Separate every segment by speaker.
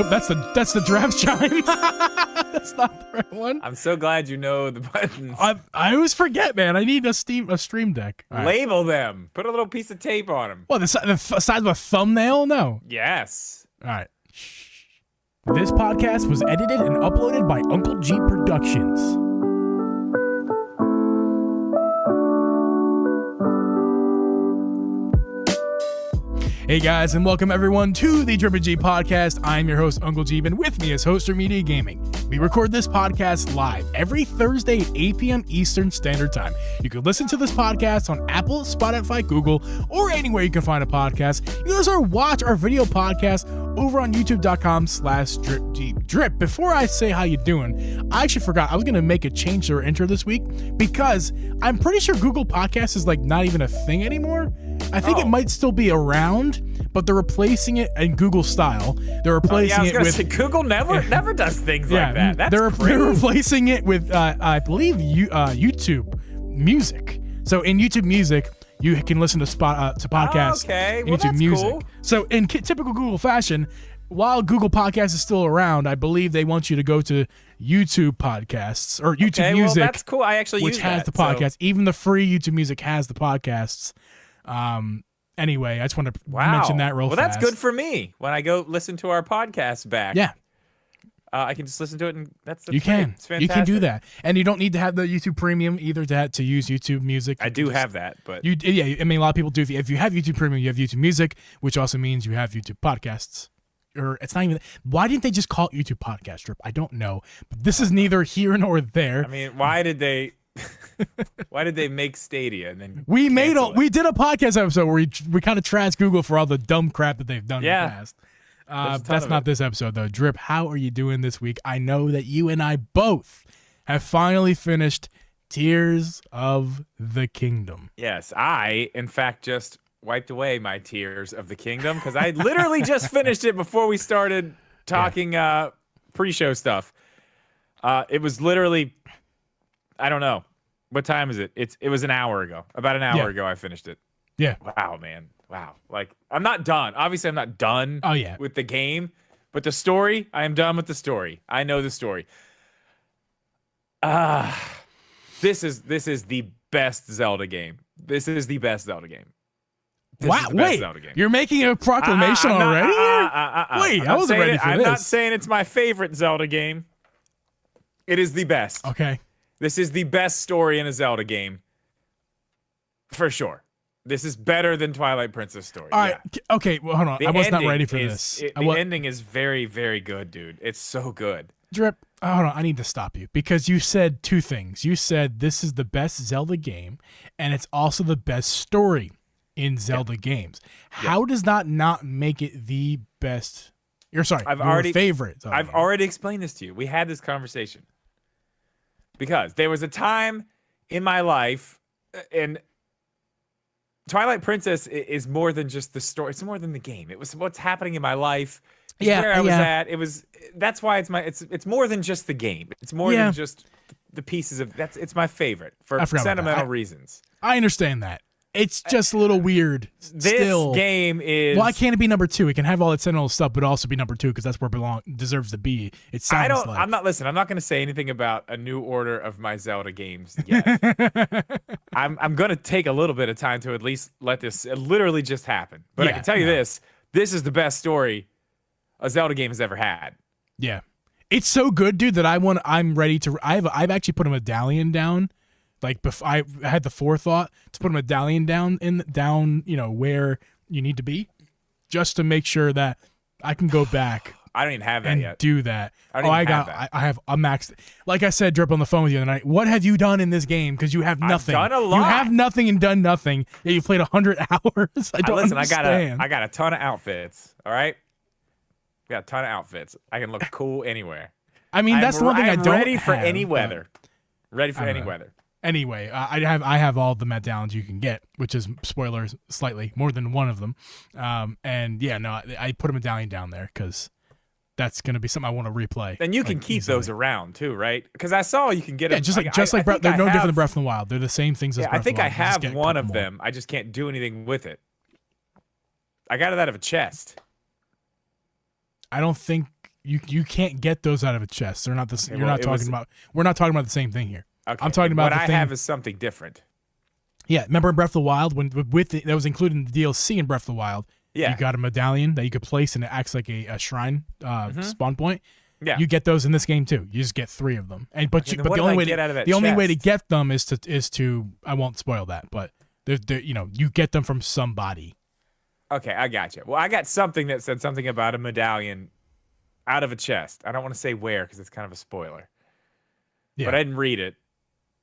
Speaker 1: Oh, that's the draft chime. That's not the right one.
Speaker 2: I'm so glad you know the buttons.
Speaker 1: I always forget, man. I need a stream deck. All right.
Speaker 2: Label them. Put a little piece of tape on them.
Speaker 1: What, the size of a thumbnail? No.
Speaker 2: Yes.
Speaker 1: All right. This podcast was edited and uploaded by Uncle Geeb Productions. Hey guys, and welcome everyone to the Drip and G podcast. I'm your host, Uncle Geeb, and with me is Hoster Media Gaming. We record this podcast live every Thursday at 8 p.m. Eastern Standard Time. You can listen to this podcast on Apple, Spotify, Google, or anywhere you can find a podcast. You can also watch our video podcast over on youtube.com/dripgeeb. Drip, before I say how you doing, I actually forgot. I was going to make a change to our intro this week because I'm pretty sure Google Podcasts is like not even a thing anymore. I think it might still be around, but they're replacing it in Google style. They're replacing it with
Speaker 2: Google never does things like that. That's
Speaker 1: they're
Speaker 2: crazy.
Speaker 1: replacing it with I believe YouTube Music. So in YouTube Music, you can listen to podcasts.
Speaker 2: Okay,
Speaker 1: in
Speaker 2: well,
Speaker 1: YouTube
Speaker 2: that's
Speaker 1: Music.
Speaker 2: cool.
Speaker 1: So in typical Google fashion, while Google Podcasts is still around, I believe they want you to go to YouTube Podcasts or YouTube Music.
Speaker 2: Well, that's cool. I actually
Speaker 1: which
Speaker 2: use
Speaker 1: has
Speaker 2: that,
Speaker 1: the podcast. Even the free YouTube Music has the podcasts. Anyway, I just want to mention that real fast.
Speaker 2: Well, that's good for me when I go listen to our podcast back.
Speaker 1: Yeah.
Speaker 2: I can just listen to it, and that's
Speaker 1: you can.
Speaker 2: It's fantastic.
Speaker 1: You can do that, and you don't need to have the YouTube Premium either to use YouTube Music.
Speaker 2: I do have that, but
Speaker 1: I mean, a lot of people do. If you have YouTube Premium, you have YouTube Music, which also means you have YouTube Podcasts. Or it's not even. Why didn't they just call it YouTube Podcast Drip? I don't know, but this is neither here nor there.
Speaker 2: I mean, why did they? Why did they make Stadia and then
Speaker 1: we did a podcast episode where we kind of trashed Google for all the dumb crap that they've done in the past. That's not this episode though. Drip, how are you doing this week? I know that you and I both have finally finished Tears of the Kingdom.
Speaker 2: Yes, I in fact just wiped away my Tears of the Kingdom because I literally just finished it before we started talking pre-show stuff. It was literally, I don't know. What time is it? It was an hour ago. About an hour ago I finished it.
Speaker 1: Yeah.
Speaker 2: Wow, man. Wow. Like, I'm not done. Obviously, I'm not done with the game. But the story, I am done with the story. I know the story. This is the best Zelda game. This is the best Zelda game.
Speaker 1: Wait, you're making a proclamation already? Wait, I wasn't ready for this.
Speaker 2: I'm not saying it's my favorite Zelda game. It is the best.
Speaker 1: Okay.
Speaker 2: This is the best story in a Zelda game. For sure. This is better than Twilight Princess story.
Speaker 1: All right. Yeah. Okay, well, hold on. I was not ready for this.
Speaker 2: The ending is very, very good, dude. It's so good.
Speaker 1: Drip, hold on. I need to stop you because you said two things. You said this is the best Zelda game, and it's also the best story in Zelda games. How does that not make it the best? Your favorite Zelda game?
Speaker 2: Already explained this to you. We had this conversation. Because there was a time in my life, and Twilight Princess is more than just the story. It's more than the game. It was what's happening in my life. It's where I was at. That's why it's more than just the game. It's more than just the pieces of it's my favorite for sentimental reasons.
Speaker 1: I understand that. It's just a little weird.
Speaker 2: This game is.
Speaker 1: Why can't it be number 2? It can have all its Sentinel stuff, but also be number 2 because that's where it deserves to be. It sounds like.
Speaker 2: I'm not going to say anything about a new order of my Zelda games yet. I'm going to take a little bit of time to at least let this literally just happen. But I can tell you this is the best story a Zelda game has ever had.
Speaker 1: Yeah, it's so good, dude. That I'm ready to. I've actually put a medallion down. Like I had the forethought to put a medallion down, where you need to be, just to make sure that I can go back.
Speaker 2: I don't even have that yet.
Speaker 1: Do that.
Speaker 2: I
Speaker 1: have a max. Like I said, Drip on the phone with you the other night. What have you done in this game? Because you have nothing.
Speaker 2: I've done a lot.
Speaker 1: You have nothing and done nothing. Yeah, you played 100 hours. I don't understand.
Speaker 2: I got a ton of outfits. All right, got a ton of outfits. I can look cool anywhere.
Speaker 1: I mean, that's the one thing I don't have.
Speaker 2: Ready for any weather. Ready for any weather.
Speaker 1: Anyway, I have all the medallions you can get, which is spoilers slightly more than one of them. I put a medallion down there because that's gonna be something I want to replay.
Speaker 2: And you can keep those around too, right? Because I saw you can get them.
Speaker 1: Just like they're no different than Breath of the Wild. They're the same things as Breath of the Wild.
Speaker 2: I think I have one of them. I just can't do anything with it. I got it out of a chest.
Speaker 1: I don't think You can't get those out of a chest. They're not the.
Speaker 2: Okay,
Speaker 1: you're not talking about. We're not talking about the same thing here.
Speaker 2: Okay.
Speaker 1: I'm talking about
Speaker 2: what
Speaker 1: the
Speaker 2: I
Speaker 1: thing,
Speaker 2: have is something different.
Speaker 1: Yeah, remember in Breath of the Wild when that was included in the DLC in Breath of the Wild.
Speaker 2: Yeah.
Speaker 1: You got a medallion that you could place and it acts like a shrine spawn point.
Speaker 2: Yeah.
Speaker 1: You get those in this game too. You just get 3 of them. And but
Speaker 2: Okay,
Speaker 1: but the only way to
Speaker 2: chest?
Speaker 1: get them is to I won't spoil that, but they're you get them from somebody.
Speaker 2: Okay, I got you. Well, I got something that said something about a medallion out of a chest. I don't want to say where because it's kind of a spoiler.
Speaker 1: Yeah.
Speaker 2: But I didn't read it.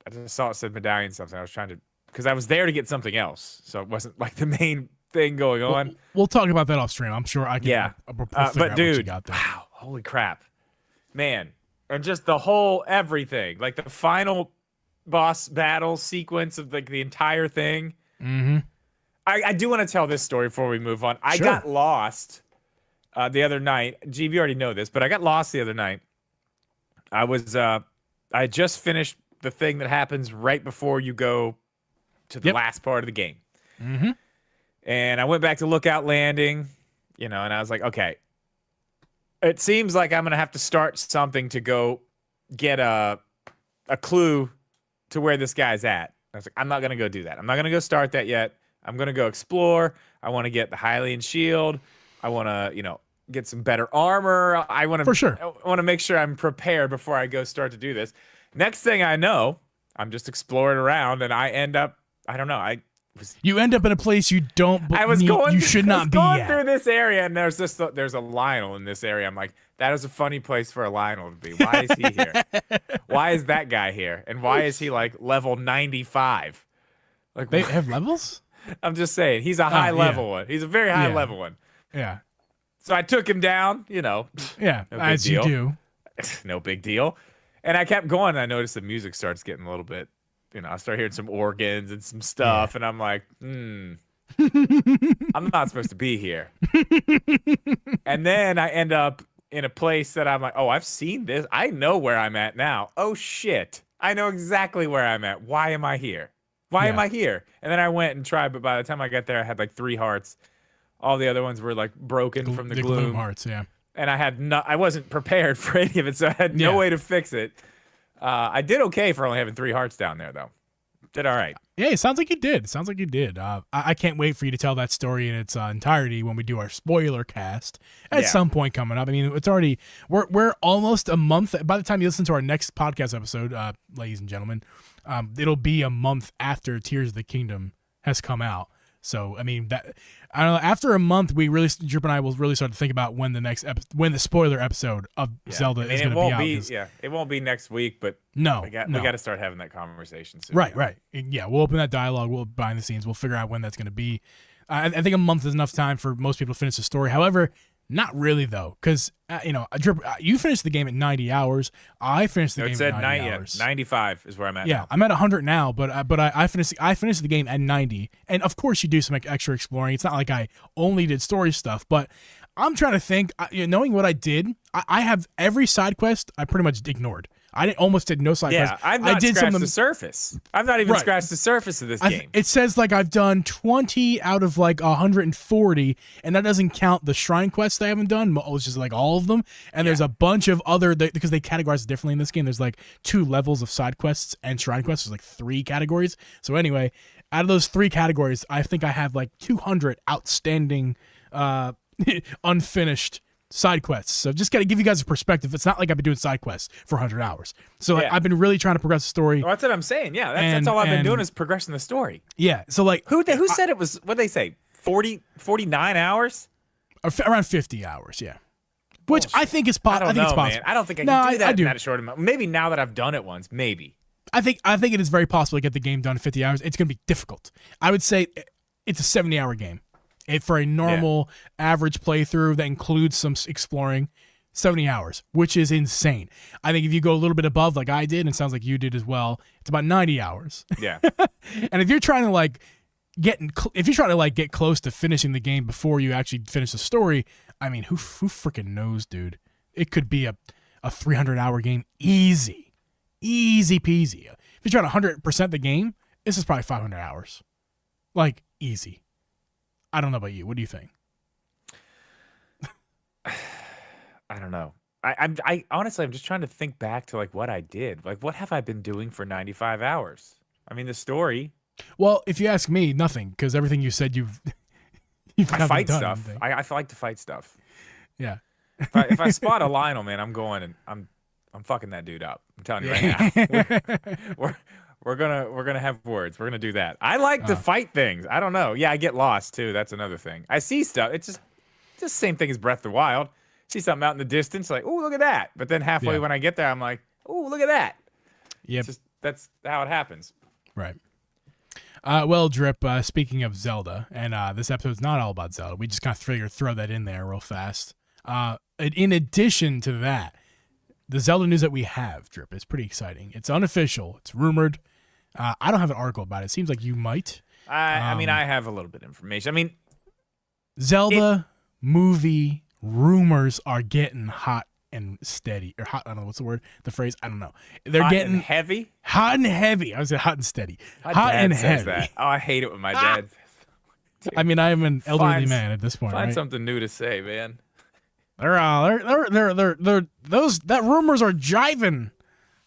Speaker 2: I just saw it said medallion something. I was trying to because I was there to get something else, so it wasn't like the main thing going on.
Speaker 1: We'll talk about that off stream. I'm sure I can.
Speaker 2: Yeah. But dude, wow, holy crap, man, and just the whole everything, like the final boss battle sequence of like the entire thing.
Speaker 1: Mm-hmm.
Speaker 2: I do want to tell this story before we move on. I
Speaker 1: Sure.
Speaker 2: got lost the other night. Geeb, you already know this, but I got lost the other night. I had just finished the thing that happens right before you go to the last part of the game.
Speaker 1: Mm-hmm.
Speaker 2: And I went back to Lookout Landing, and I was like, okay, it seems like I'm going to have to start something to go get a clue to where this guy's at. I was like, I'm not going to go do that. I'm not going to go start that yet. I'm going to go explore. I want to get the Hylian shield. I want to, get some better armor. I want to
Speaker 1: For sure.
Speaker 2: I want to make sure I'm prepared before I go start to do this. Next thing I know, I'm just exploring around and I end up, I don't know,
Speaker 1: you end up in a place you don't. You should not be
Speaker 2: going
Speaker 1: at.
Speaker 2: through this area, and there's a Lionel in this area. I'm like, that is a funny place for a Lionel to be. Why is he here? Why is that guy here? And why is he like level 95? Like
Speaker 1: They have levels?
Speaker 2: I'm just saying, he's a high level one. He's a very high level one.
Speaker 1: Yeah.
Speaker 2: So I took him down. Yeah, no
Speaker 1: as
Speaker 2: deal.
Speaker 1: you do.
Speaker 2: No big deal. And I kept going. And I noticed the music starts getting a little bit. I start hearing some organs and some stuff, and I'm like, I'm not supposed to be here. And then I end up in a place that I'm like, oh, I've seen this. I know where I'm at now. Oh, shit. I know exactly where I'm at. Why am I here? Why am I here? And then I went and tried, but by the time I got there, I had like 3 hearts. All the other ones were like broken from the gloom
Speaker 1: hearts, yeah.
Speaker 2: And I wasn't prepared for any of it, so I had no way to fix it. I did okay for only having 3 hearts down there, though. Did all right.
Speaker 1: Yeah, it sounds like you did. I can't wait for you to tell that story in its entirety when we do our spoiler cast at some point coming up. I mean, it's already we're almost a month. By the time you listen to our next podcast episode, ladies and gentlemen, it'll be a month after Tears of the Kingdom has come out. So I mean I don't know. After a month, Drip and I will really start to think about when the spoiler episode of Zelda is going to be out.
Speaker 2: It won't be next week, but we got to start having that conversation soon.
Speaker 1: Right. Yeah, we'll open that dialogue. We'll behind the scenes. We'll figure out when that's going to be. I think a month is enough time for most people to finish the story. However, not really though, because Drip, you finished the game at 90 hours. I finished the game at 90 hours.
Speaker 2: 95 is where I'm at.
Speaker 1: Yeah,
Speaker 2: now.
Speaker 1: I'm at 100 now, but I finished the game at 90, and of course you do some extra exploring. It's not like I only did story stuff, but I'm trying to think. Knowing what I did, I have every side quest I pretty much ignored. I almost did no side quests.
Speaker 2: I've not scratched the surface. I've not even scratched the surface of this game.
Speaker 1: It says like I've done 20 out of like 140, and that doesn't count the shrine quests that I haven't done. It's just like all of them. And there's a bunch of other, because they categorize it differently in this game. There's like 2 levels of side quests and shrine quests. There's like 3 categories. So anyway, out of those 3 categories, I think I have like 200 outstanding, unfinished side quests. So just got to give you guys a perspective. It's not like I've been doing side quests for 100 hours. So like, I've been really trying to progress the story.
Speaker 2: Well, that's what I'm saying. Yeah, that's all I've been doing is progressing the story.
Speaker 1: Yeah. So like,
Speaker 2: who said it was? What they say? 49 hours?
Speaker 1: Around 50 hours. Yeah. Which I think is possible. I think it's possible.
Speaker 2: Man. I don't think I can do that in that short amount. Maybe now that I've done it once, maybe.
Speaker 1: I think it is very possible to get the game done in 50 hours. It's going to be difficult. I would say it's a 70-hour game. For a normal average playthrough that includes some exploring, 70 hours, which is insane. I think if you go a little bit above like I did, and it sounds like you did as well, it's about 90 hours.
Speaker 2: Yeah.
Speaker 1: And if you're trying to get close to finishing the game before you actually finish the story, I mean, who freaking knows, dude? It could be a 300-hour game easy peasy. If you're trying to 100% the game, this is probably 500 hours, like easy. I don't know about you. What do you think?
Speaker 2: I don't know. I honestly, I'm just trying to think back to like what I did. Like, what have I been doing for 95 hours? I mean, the story.
Speaker 1: Well, if you ask me, nothing, because everything you said you've
Speaker 2: I
Speaker 1: haven't
Speaker 2: fight
Speaker 1: done
Speaker 2: stuff.
Speaker 1: anything.
Speaker 2: I like to fight stuff.
Speaker 1: Yeah.
Speaker 2: If I spot a Lionel, man, I'm going and I'm fucking that dude up. I'm telling you right now. We're gonna have words. We're gonna do that. I like to fight things. I don't know. Yeah, I get lost too. That's another thing. I see stuff. It's just the same thing as Breath of the Wild. See something out in the distance, like, oh, look at that. But then halfway when I get there, I'm like, oh, look at that.
Speaker 1: Yep.
Speaker 2: That's how it happens.
Speaker 1: Right. Well, Drip, speaking of Zelda, and this episode's not all about Zelda. We just kind of figured throw that in there real fast. In addition to that, the Zelda news that we have, Drip, is pretty exciting. It's unofficial. It's rumored. I don't have an article about it. It seems like you might.
Speaker 2: I mean, I have a little bit of information. I mean,
Speaker 1: Zelda movie rumors are getting hot and steady. Or hot, I don't know, what's the word? The phrase, I don't know. They're
Speaker 2: hot
Speaker 1: getting
Speaker 2: and heavy.
Speaker 1: hot and heavy. I was saying hot and steady.
Speaker 2: My
Speaker 1: hot
Speaker 2: dad
Speaker 1: and
Speaker 2: says
Speaker 1: heavy.
Speaker 2: that. Oh, I hate it when my dad says.
Speaker 1: I mean, I am an elderly man at this point,
Speaker 2: Find
Speaker 1: right?
Speaker 2: something new to say, man.
Speaker 1: That rumors are jiving.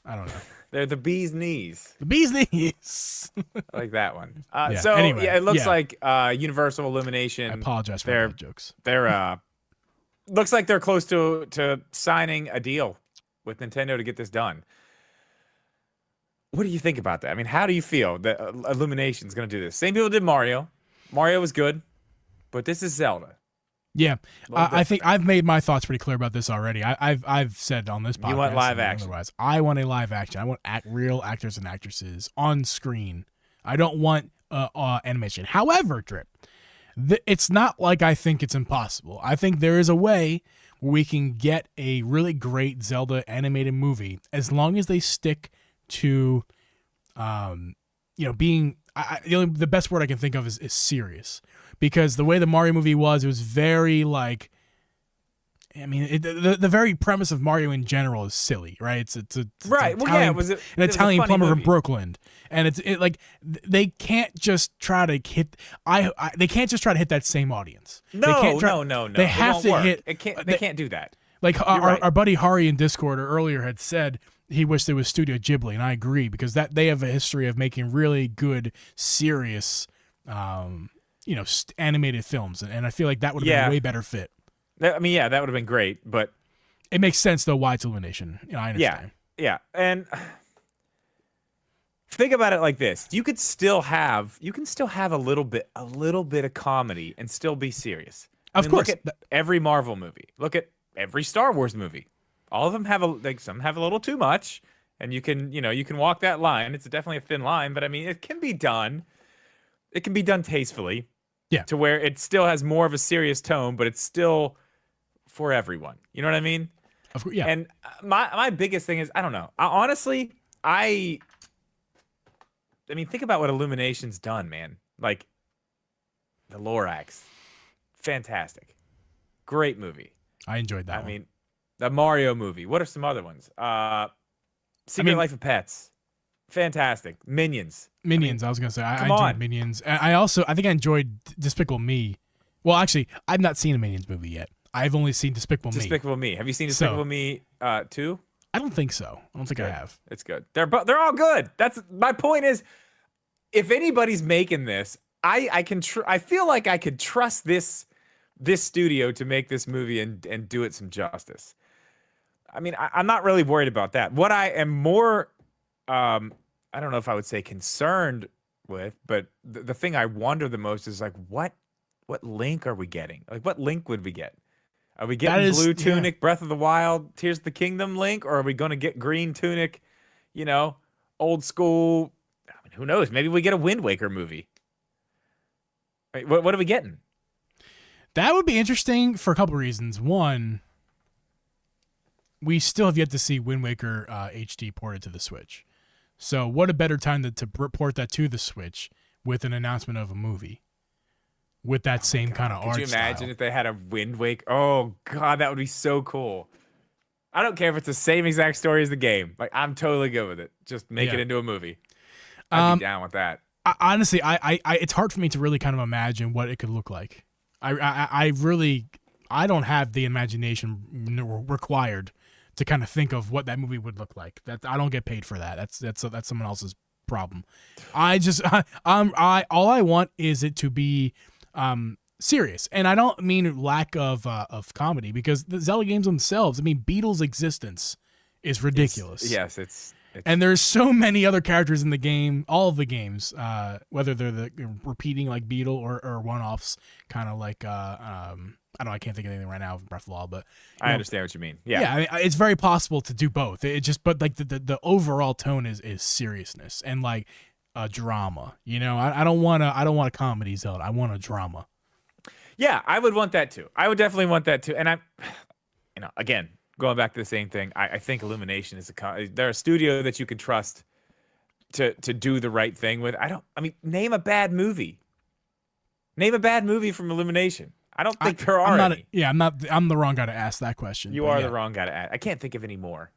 Speaker 1: I don't know.
Speaker 2: They're the bee's knees.
Speaker 1: The bee's knees.
Speaker 2: I like that one.
Speaker 1: Anyway,
Speaker 2: it looks like Universal Illumination.
Speaker 1: I apologize for the jokes.
Speaker 2: They're looks like they're close to signing a deal with Nintendo to get this done. What do you think about that? I mean, how do you feel that Illumination's going to do this? Same people did Mario. Mario was good, but this is Zelda.
Speaker 1: Yeah, I think I've made my thoughts pretty clear about this already. I've said on this podcast.
Speaker 2: You want live action?
Speaker 1: Otherwise, I want a live action. I want real actors and actresses on screen. I don't want animation. However, Drip, it's not like I think it's impossible. I think there is a way where we can get a really great Zelda animated movie as long as they stick to, being. The best word I can think of is serious. Because the way the Mario movie was, it was very like, I mean, the very premise of Mario in general is silly, right? It's
Speaker 2: right.
Speaker 1: Italian,
Speaker 2: Well, yeah, it was
Speaker 1: an Italian plumber
Speaker 2: movie.
Speaker 1: from Brooklyn, and it's like they can't just try to hit. They can't just try to hit that same audience.
Speaker 2: No.
Speaker 1: They have to hit.
Speaker 2: They can't do that.
Speaker 1: Like our buddy Hari in Discord earlier had said. He wished it was Studio Ghibli, and I agree because that they have a history of making really good, serious, animated films, and I feel like that would have been a way better fit.
Speaker 2: That would have been great, but
Speaker 1: it makes sense though why it's Illumination. I understand.
Speaker 2: Yeah, and think about it like this: you can still have a little bit of comedy and still be serious.
Speaker 1: Of course,
Speaker 2: look at every Marvel movie. Look at every Star Wars movie. All of them have some have a little too much, and you can walk that line. It's definitely a thin line, but I mean, it can be done. It can be done tastefully.
Speaker 1: Yeah. To
Speaker 2: where it still has more of a serious tone, but it's still for everyone. You know what I mean?
Speaker 1: Of course, yeah.
Speaker 2: And my biggest thing is, I don't know. Honestly, I mean, think about what Illumination's done, man. Like, the Lorax. Fantastic. Great movie.
Speaker 1: I enjoyed that one.
Speaker 2: I mean, the Mario movie. What are some other ones? Secret Life of Pets. Fantastic. Minions.
Speaker 1: I was gonna say I enjoyed Minions. And I think I enjoyed Despicable Me. Well, actually, I've not seen a Minions movie yet. I've only seen Despicable Me.
Speaker 2: Despicable Me. Have you seen Despicable Me 2?
Speaker 1: I don't think so. I don't think I have.
Speaker 2: It's good. They're all good. That's my point. Is if anybody's making this, I feel like I could trust this studio to make this movie and do it some justice. I mean, I'm not really worried about that. What I am more I don't know if I would say concerned with, but the thing I wonder the most is like what Link are we getting? Like what Link would we get? Are we getting Blue Tunic, Breath of the Wild, Tears of the Kingdom Link, or are we going to get Green Tunic, old school? I mean, who knows? Maybe we get a Wind Waker movie. What are we getting?
Speaker 1: That would be interesting for a couple reasons. One, we still have yet to see Wind Waker HD ported to the Switch. So what a better time to port that to the Switch with an announcement of a movie with that same kind of art
Speaker 2: style. Could you imagine
Speaker 1: style.
Speaker 2: if they had a Wind Waker? Oh, God, that would be so cool. I don't care if it's the same exact story as the game. Like, I'm totally good with it. Just make it into a movie. I'd be down with that.
Speaker 1: Honestly, it's hard for me to really kind of imagine what it could look like. I don't have the imagination required to kind of think of what that movie would look like. That I don't get paid for that. That's someone else's problem. All I want is it to be serious, and I don't mean lack of comedy, because the Zelda games themselves, I mean, Beetle's existence is ridiculous.
Speaker 2: It's
Speaker 1: and there's so many other characters in the game, all of the games, whether they're the repeating like Beetle or one-offs, kind of like I don't know, I can't think of anything right now of Breath of the Wild, but
Speaker 2: I understand what you mean. Yeah,
Speaker 1: I mean, it's very possible to do both. It just, but like the overall tone is seriousness and like a drama. You know, I don't want a comedy Zelda. I want a drama.
Speaker 2: Yeah, I would want that too. I would definitely want that too. And again, going back to the same thing, I think Illumination is they're a studio that you can trust to do the right thing with. Name a bad movie. Name a bad movie from Illumination. I don't think there are any.
Speaker 1: I'm the wrong guy to ask that question.
Speaker 2: You are the wrong guy to ask. I can't think of any more.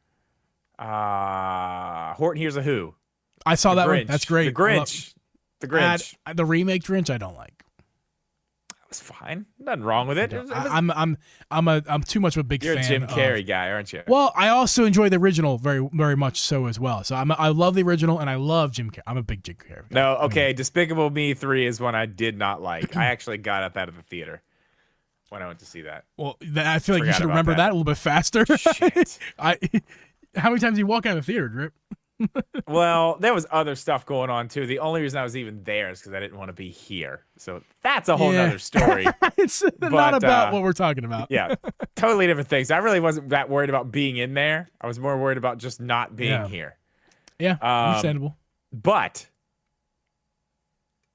Speaker 2: Horton Hears a Who.
Speaker 1: I saw that
Speaker 2: Grinch.
Speaker 1: one. That's great.
Speaker 2: The Grinch.
Speaker 1: The remake Grinch I don't like.
Speaker 2: It's fine. Nothing wrong with it.
Speaker 1: I'm too much of a big fan.
Speaker 2: You're a Jim Carrey guy, aren't you?
Speaker 1: Well, I also enjoy the original very, very much so as well. So I love the original, and I love Jim Carrey. I'm a big Jim Carrey guy.
Speaker 2: No, okay. Despicable Me 3 is one I did not like. I actually got up out of the theater when I went to see that.
Speaker 1: Well, I feel like you should remember that a little bit faster.
Speaker 2: Shit.
Speaker 1: How many times do you walk out of the theater, Drip?
Speaker 2: Well, there was other stuff going on too. The only reason I was even there is because I didn't want to be here. So that's a whole nother story.
Speaker 1: It's not about what we're talking about.
Speaker 2: Yeah, totally different things. I really wasn't that worried about being in there. I was more worried about just not being here.
Speaker 1: Yeah, understandable.
Speaker 2: But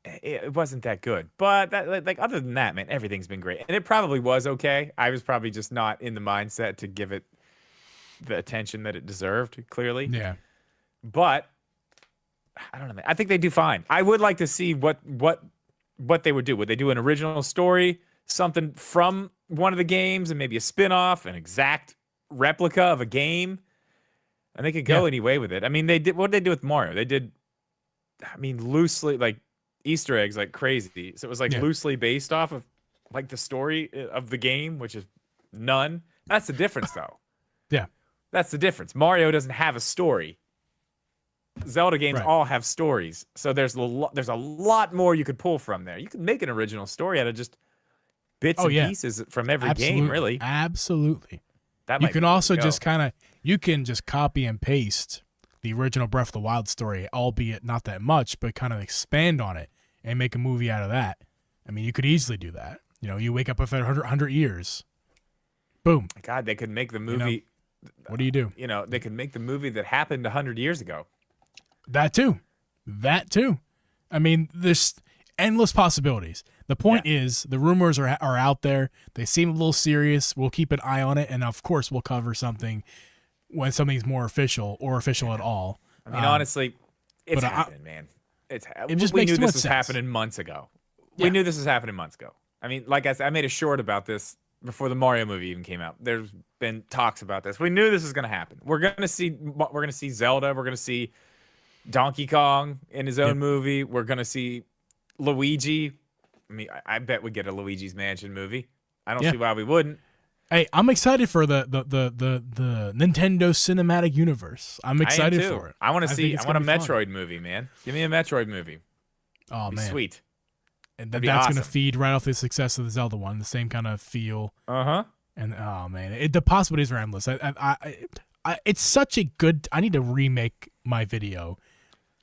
Speaker 2: it wasn't that good. But other than that, man, everything's been great. And it probably was okay. I was probably just not in the mindset to give it the attention that it deserved, clearly.
Speaker 1: Yeah.
Speaker 2: But I don't know, man. I think they do fine. I would like to see what they would do. Would they do an original story, something from one of the games, and maybe a spin-off, an exact replica of a game? And they could go any way with it. I mean, what did they do with Mario? They did, loosely, like, Easter eggs like crazy. So it was like loosely based off of like the story of the game, which is none. That's the difference, though.
Speaker 1: Yeah.
Speaker 2: That's the difference. Mario doesn't have a story. Zelda games all have stories, so there's a lot more you could pull from there. You could make an original story out of just bits and pieces from every game, really.
Speaker 1: Absolutely.
Speaker 2: That
Speaker 1: you can also just copy and paste the original Breath of the Wild story, albeit not that much, but kind of expand on it and make a movie out of that. I mean, you could easily do that. You know, you wake up after 100 years, boom.
Speaker 2: God, they could make the movie.
Speaker 1: What do you do?
Speaker 2: They could make the movie that happened 100 years ago.
Speaker 1: That too. I mean, there's endless possibilities. The point is, the rumors are out there. They seem a little serious. We'll keep an eye on it, and of course, we'll cover something when something's more official or official at all.
Speaker 2: I mean, honestly, it's happening, man. We knew this was happening months ago. We knew this was happening months ago. I mean, like I said, I made a short about this before the Mario movie even came out. There's been talks about this. We knew this was going to happen. We're going to see Zelda. We're going to see Donkey Kong in his own movie. We're going to see Luigi. I mean, I bet we get a Luigi's Mansion movie. I don't see why we wouldn't.
Speaker 1: Hey, I'm excited for the Nintendo Cinematic Universe. I'm excited for it.
Speaker 2: I want a Metroid movie, man. Give me a Metroid movie.
Speaker 1: Oh, man.
Speaker 2: Sweet.
Speaker 1: And that's awesome. Going to feed right off the success of the Zelda one, the same kind of feel.
Speaker 2: Uh-huh.
Speaker 1: And, oh, man, the possibilities are endless. It's such a good... I need to remake my video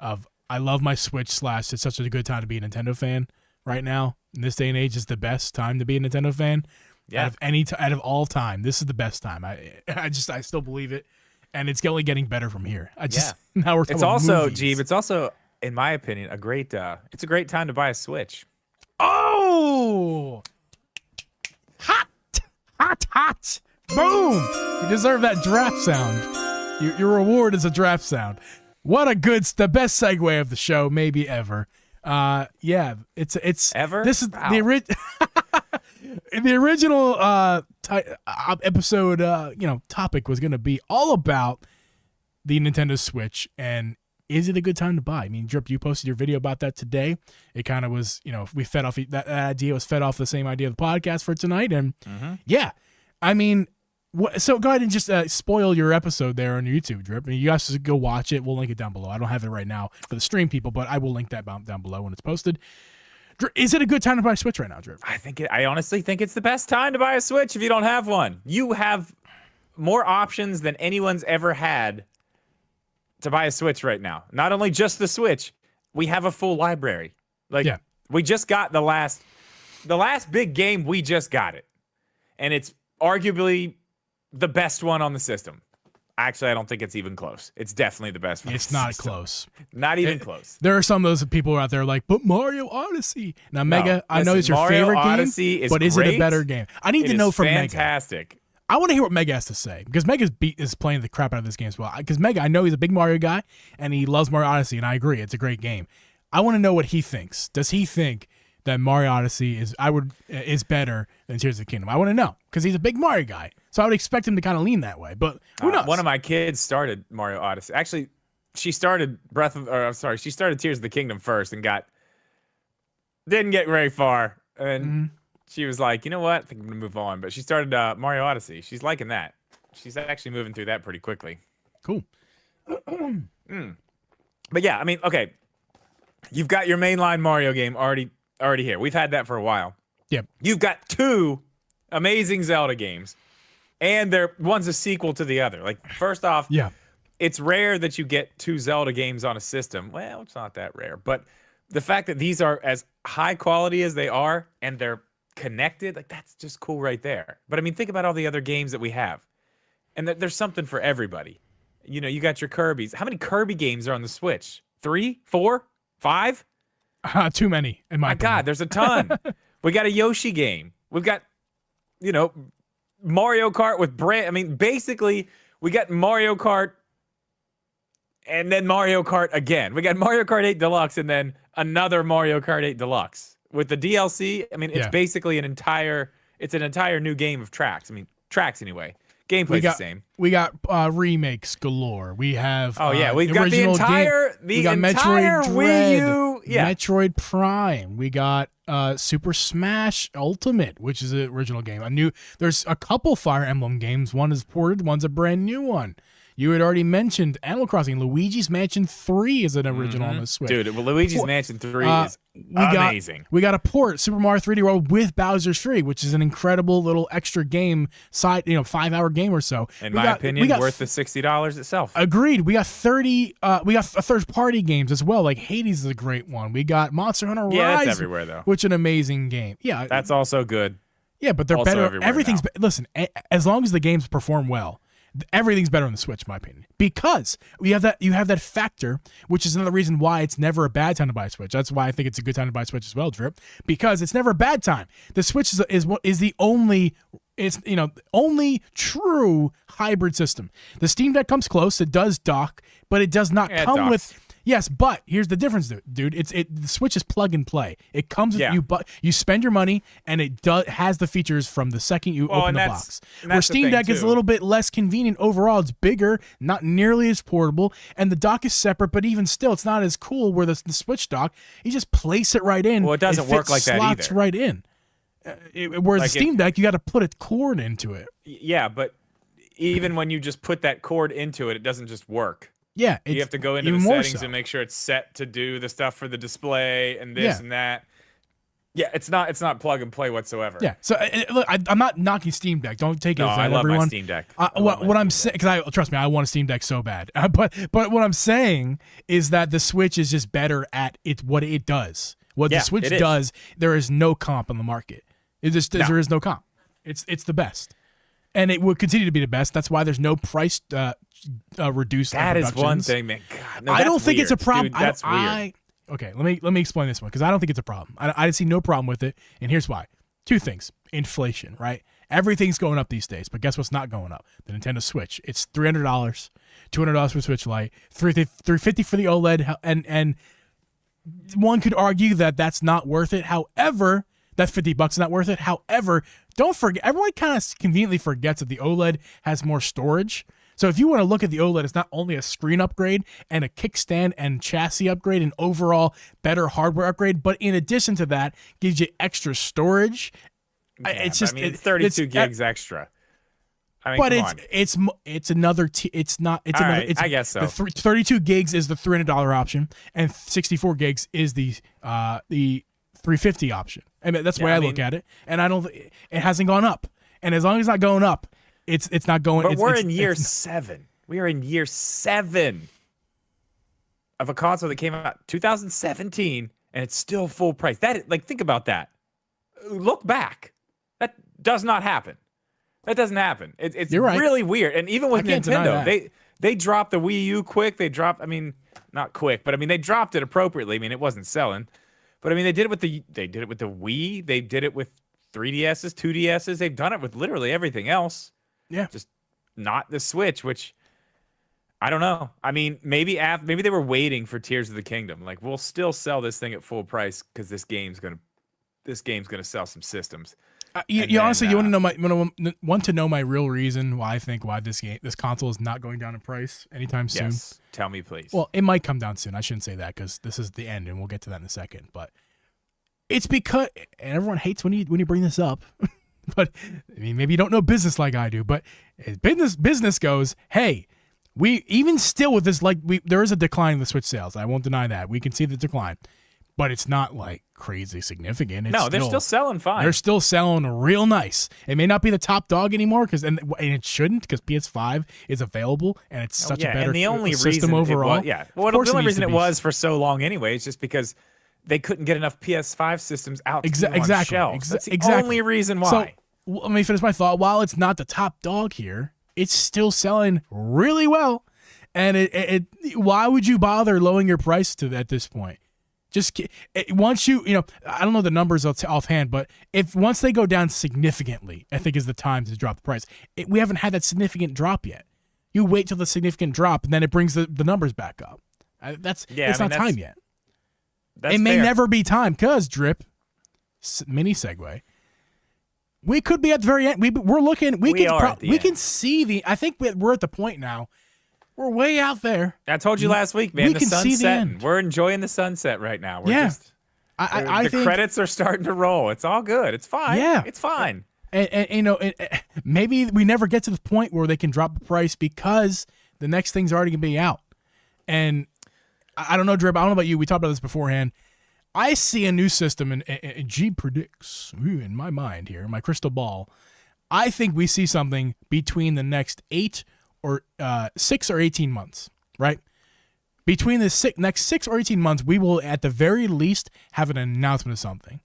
Speaker 1: of I love my Switch / it's such a good time to be a Nintendo fan right now. In this day and age is the best time to be a Nintendo fan. Yeah. Out of all time, this is the best time. I still believe it, and it's only getting better from here. Now we're talking about movies.
Speaker 2: Geeb, it's also, in my opinion, a great time to buy a Switch.
Speaker 1: Oh, hot, boom! You deserve that draft sound. Your reward is a draft sound. What the best segue of the show maybe ever. It's
Speaker 2: ever.
Speaker 1: This is the original. The original episode, topic was going to be all about the Nintendo Switch and is it a good time to buy? I mean, Drip, you posted your video about that today. It kind of was, we fed off that idea was fed off the same idea of the podcast for tonight, and I mean, So go ahead and just spoil your episode there on YouTube, Drip. And you guys just go watch it. We'll link it down below. I don't have it right now for the stream people, but I will link that down below when it's posted. Is it a good time to buy a Switch right now, Drip?
Speaker 2: I honestly think it's the best time to buy a Switch if you don't have one. You have more options than anyone's ever had to buy a Switch right now. Not only just the Switch, we have a full library. We just got the last big game. We just got it, and it's arguably the best one on the system. Actually, I don't think it's even close. It's definitely the best one.
Speaker 1: It's not close.
Speaker 2: Not even close.
Speaker 1: There are some of those people out there like, but Mario Odyssey. Now, Mega, I know it's your favorite
Speaker 2: Odyssey
Speaker 1: game, but is it a better game? I need to know from Mega.
Speaker 2: Fantastic.
Speaker 1: I want to hear what Mega has to say, because Mega is playing the crap out of this game as well. Because Mega, I know he's a big Mario guy, and he loves Mario Odyssey, and I agree. It's a great game. I want to know what he thinks. Does he think that Mario Odyssey is better than Tears of the Kingdom? I want to know, because he's a big Mario guy. So I would expect him to kind of lean that way, but who knows?
Speaker 2: One of my kids started Mario Odyssey. Actually, she started she started Tears of the Kingdom first and didn't get very far. And she was like, you know what? I think I'm going to move on. But she started Mario Odyssey. She's liking that. She's actually moving through that pretty quickly.
Speaker 1: Cool.
Speaker 2: But yeah, I mean, okay. You've got your mainline Mario game already here. We've had that for a while.
Speaker 1: Yep.
Speaker 2: You've got 2 amazing Zelda games. And one's a sequel to the other. Like, first off, it's rare that you get 2 Zelda games on a system. Well, it's not that rare. But the fact that these are as high quality as they are and they're connected, like, that's just cool right there. But I mean, think about all the other games that we have. And there's something for everybody. You know, you got your Kirby's. How many Kirby games are on the Switch? 3, 4, 5?
Speaker 1: Too many, in my opinion.
Speaker 2: God, there's a ton. We got a Yoshi game. We've got, Mario Kart with basically, we got Mario Kart and then Mario Kart again. We got Mario Kart 8 Deluxe and then another Mario Kart 8 Deluxe. With the DLC, it's basically an entire new game of tracks. I mean, tracks anyway. Gameplay's the same.
Speaker 1: We got remakes galore. We have
Speaker 2: we've got the entire
Speaker 1: Metroid
Speaker 2: Wii U,
Speaker 1: Metroid Prime. We got Super Smash Ultimate, which is the original game. There's a couple Fire Emblem games. One is ported, one's a brand new one. You had already mentioned Animal Crossing. Luigi's Mansion 3 is an original on the Switch.
Speaker 2: Dude, Luigi's Mansion 3 is amazing.
Speaker 1: We got a port, Super Mario 3D World with Bowser's Fury, which is an incredible little extra game, 5-hour game or so.
Speaker 2: In my opinion, worth the $60 itself.
Speaker 1: Agreed. We got we got third-party games as well. Like Hades is a great one. We got Monster Hunter Rise.
Speaker 2: Yeah, that's everywhere though.
Speaker 1: Which is an amazing game. Yeah,
Speaker 2: that's also good.
Speaker 1: Yeah, but they're
Speaker 2: also
Speaker 1: better. Everything's listen. As long as the games perform well, everything's better on the Switch, in my opinion, because you have that factor, which is another reason why it's never a bad time to buy a Switch. That's why I think it's a good time to buy a Switch as well, Drip, because it's never a bad time. The Switch is the only true hybrid system. The Steam Deck comes close. It does dock, but it does not come with. Yes, but here's the difference, dude. The Switch is plug and play. It comes with you, but you spend your money, and it has the features from the second you open the box. Where Steam Deck is a little bit less convenient overall. It's bigger, not nearly as portable, and the dock is separate. But even still, it's not as cool. Where the Switch dock, you just place it right in.
Speaker 2: Well, it doesn't work like that either.
Speaker 1: Slots right in. Whereas the Steam Deck, you got to put a cord into it.
Speaker 2: Yeah, but even when you just put that cord into it, it doesn't just work.
Speaker 1: Yeah,
Speaker 2: you have to go into the settings and make sure it's set to do the stuff for the display and this and that. Yeah, it's not plug and play whatsoever.
Speaker 1: Yeah, so look, I'm not knocking Steam Deck. Don't take it as that,
Speaker 2: I love
Speaker 1: everyone.
Speaker 2: My Steam Deck.
Speaker 1: What I'm saying, because trust me, I want a Steam Deck so bad. But what I'm saying is that the Switch is just better at what it does. What the Switch does, there is no comp on the market. There is no comp. It's the best. And it will continue to be the best. That's why there's no price reduced.
Speaker 2: That is one thing, man. God, no,
Speaker 1: I don't think it's a problem.
Speaker 2: Dude, that's weird.
Speaker 1: Okay, let me explain this one, because I don't think it's a problem. I see no problem with it, and here's why. 2 things. Inflation, right? Everything's going up these days, but guess what's not going up? The Nintendo Switch. It's $300, $200 for Switch Lite, $350 for the OLED, and one could argue that that's not worth it. However, that $50 is not worth it. However, don't forget, everyone kind of conveniently forgets that the OLED has more storage. So if you want to look at the OLED, it's not only a screen upgrade and a kickstand and chassis upgrade and overall better hardware upgrade, but in addition to that, gives you extra storage.
Speaker 2: Yeah, it's 32 gigs extra. I mean,
Speaker 1: but
Speaker 2: come on.
Speaker 1: it's another it's not it's
Speaker 2: All
Speaker 1: another
Speaker 2: right,
Speaker 1: it's
Speaker 2: I guess so.
Speaker 1: the 32 gigs is the $300 option, and 64 gigs is the 350 option. I mean, that's the way I look at it, and I don't. It hasn't gone up, and as long as it's not going up, it's not going.
Speaker 2: But we're
Speaker 1: it's,
Speaker 2: in year 7. We are in year 7 of a console that came out 2017, and it's still full price. Think about that. Look back. That does not happen. That doesn't happen. It's
Speaker 1: You're right.
Speaker 2: really weird. And even with
Speaker 1: I can't deny
Speaker 2: Nintendo,
Speaker 1: that.
Speaker 2: they dropped the Wii U quick. They dropped, I mean, not quick, but I mean they dropped it appropriately. I mean, it wasn't selling. But I mean they did it with the Wii, they did it with 3DSs, 2DSs. They've done it with literally everything else.
Speaker 1: Yeah.
Speaker 2: Just not the Switch, which I don't know. I mean, maybe they were waiting for Tears of the Kingdom. Like, we'll still sell this thing at full price because this game's gonna sell some systems.
Speaker 1: You honestly, you want to know my real reason why I think this console is not going down in price anytime soon.
Speaker 2: Yes, tell me please.
Speaker 1: Well, it might come down soon. I shouldn't say that because this is the end, and we'll get to that in a second. But it's because, and everyone hates when you bring this up. But I mean, maybe you don't know business like I do. But as business goes, hey, we even still with this, there is a decline in the Switch sales. I won't deny that. We can see the decline. But it's not like crazy significant.
Speaker 2: They're still selling fine.
Speaker 1: They're still selling real nice. It may not be the top dog anymore and it shouldn't because PS5 is available and it's such a better
Speaker 2: and the only
Speaker 1: system
Speaker 2: reason
Speaker 1: overall.
Speaker 2: Well, the only reason it was for so long anyway is just because they couldn't get enough PS5 systems out on shelves. That's the only reason why.
Speaker 1: So let me finish my thought. While it's not the top dog here, it's still selling really well. And why would you bother lowering your price at this point? Just once I don't know the numbers offhand, but once they go down significantly, I think is the time to drop the price. We haven't had that significant drop yet. You wait till the significant drop, and then it brings the numbers back up. It's not time yet. It may never be time because mini segue. We could be at the very end. We're looking. We can see I think we're at the point now. We're way out there.
Speaker 2: I told you last week, man.
Speaker 1: We can see the end.
Speaker 2: We're enjoying the sunset right now.
Speaker 1: I think
Speaker 2: credits are starting to roll. It's all good. It's fine.
Speaker 1: Yeah,
Speaker 2: it's fine.
Speaker 1: And maybe we never get to the point where they can drop the price because the next thing's already gonna be out. And I don't know, Drip. I don't know about you. We talked about this beforehand. I see a new system, and Geeb predicts in my mind here, my crystal ball. I think we see something between the next 6 or 18 months, right? Between the next 6 or 18 months, we will at the very least have an announcement of something.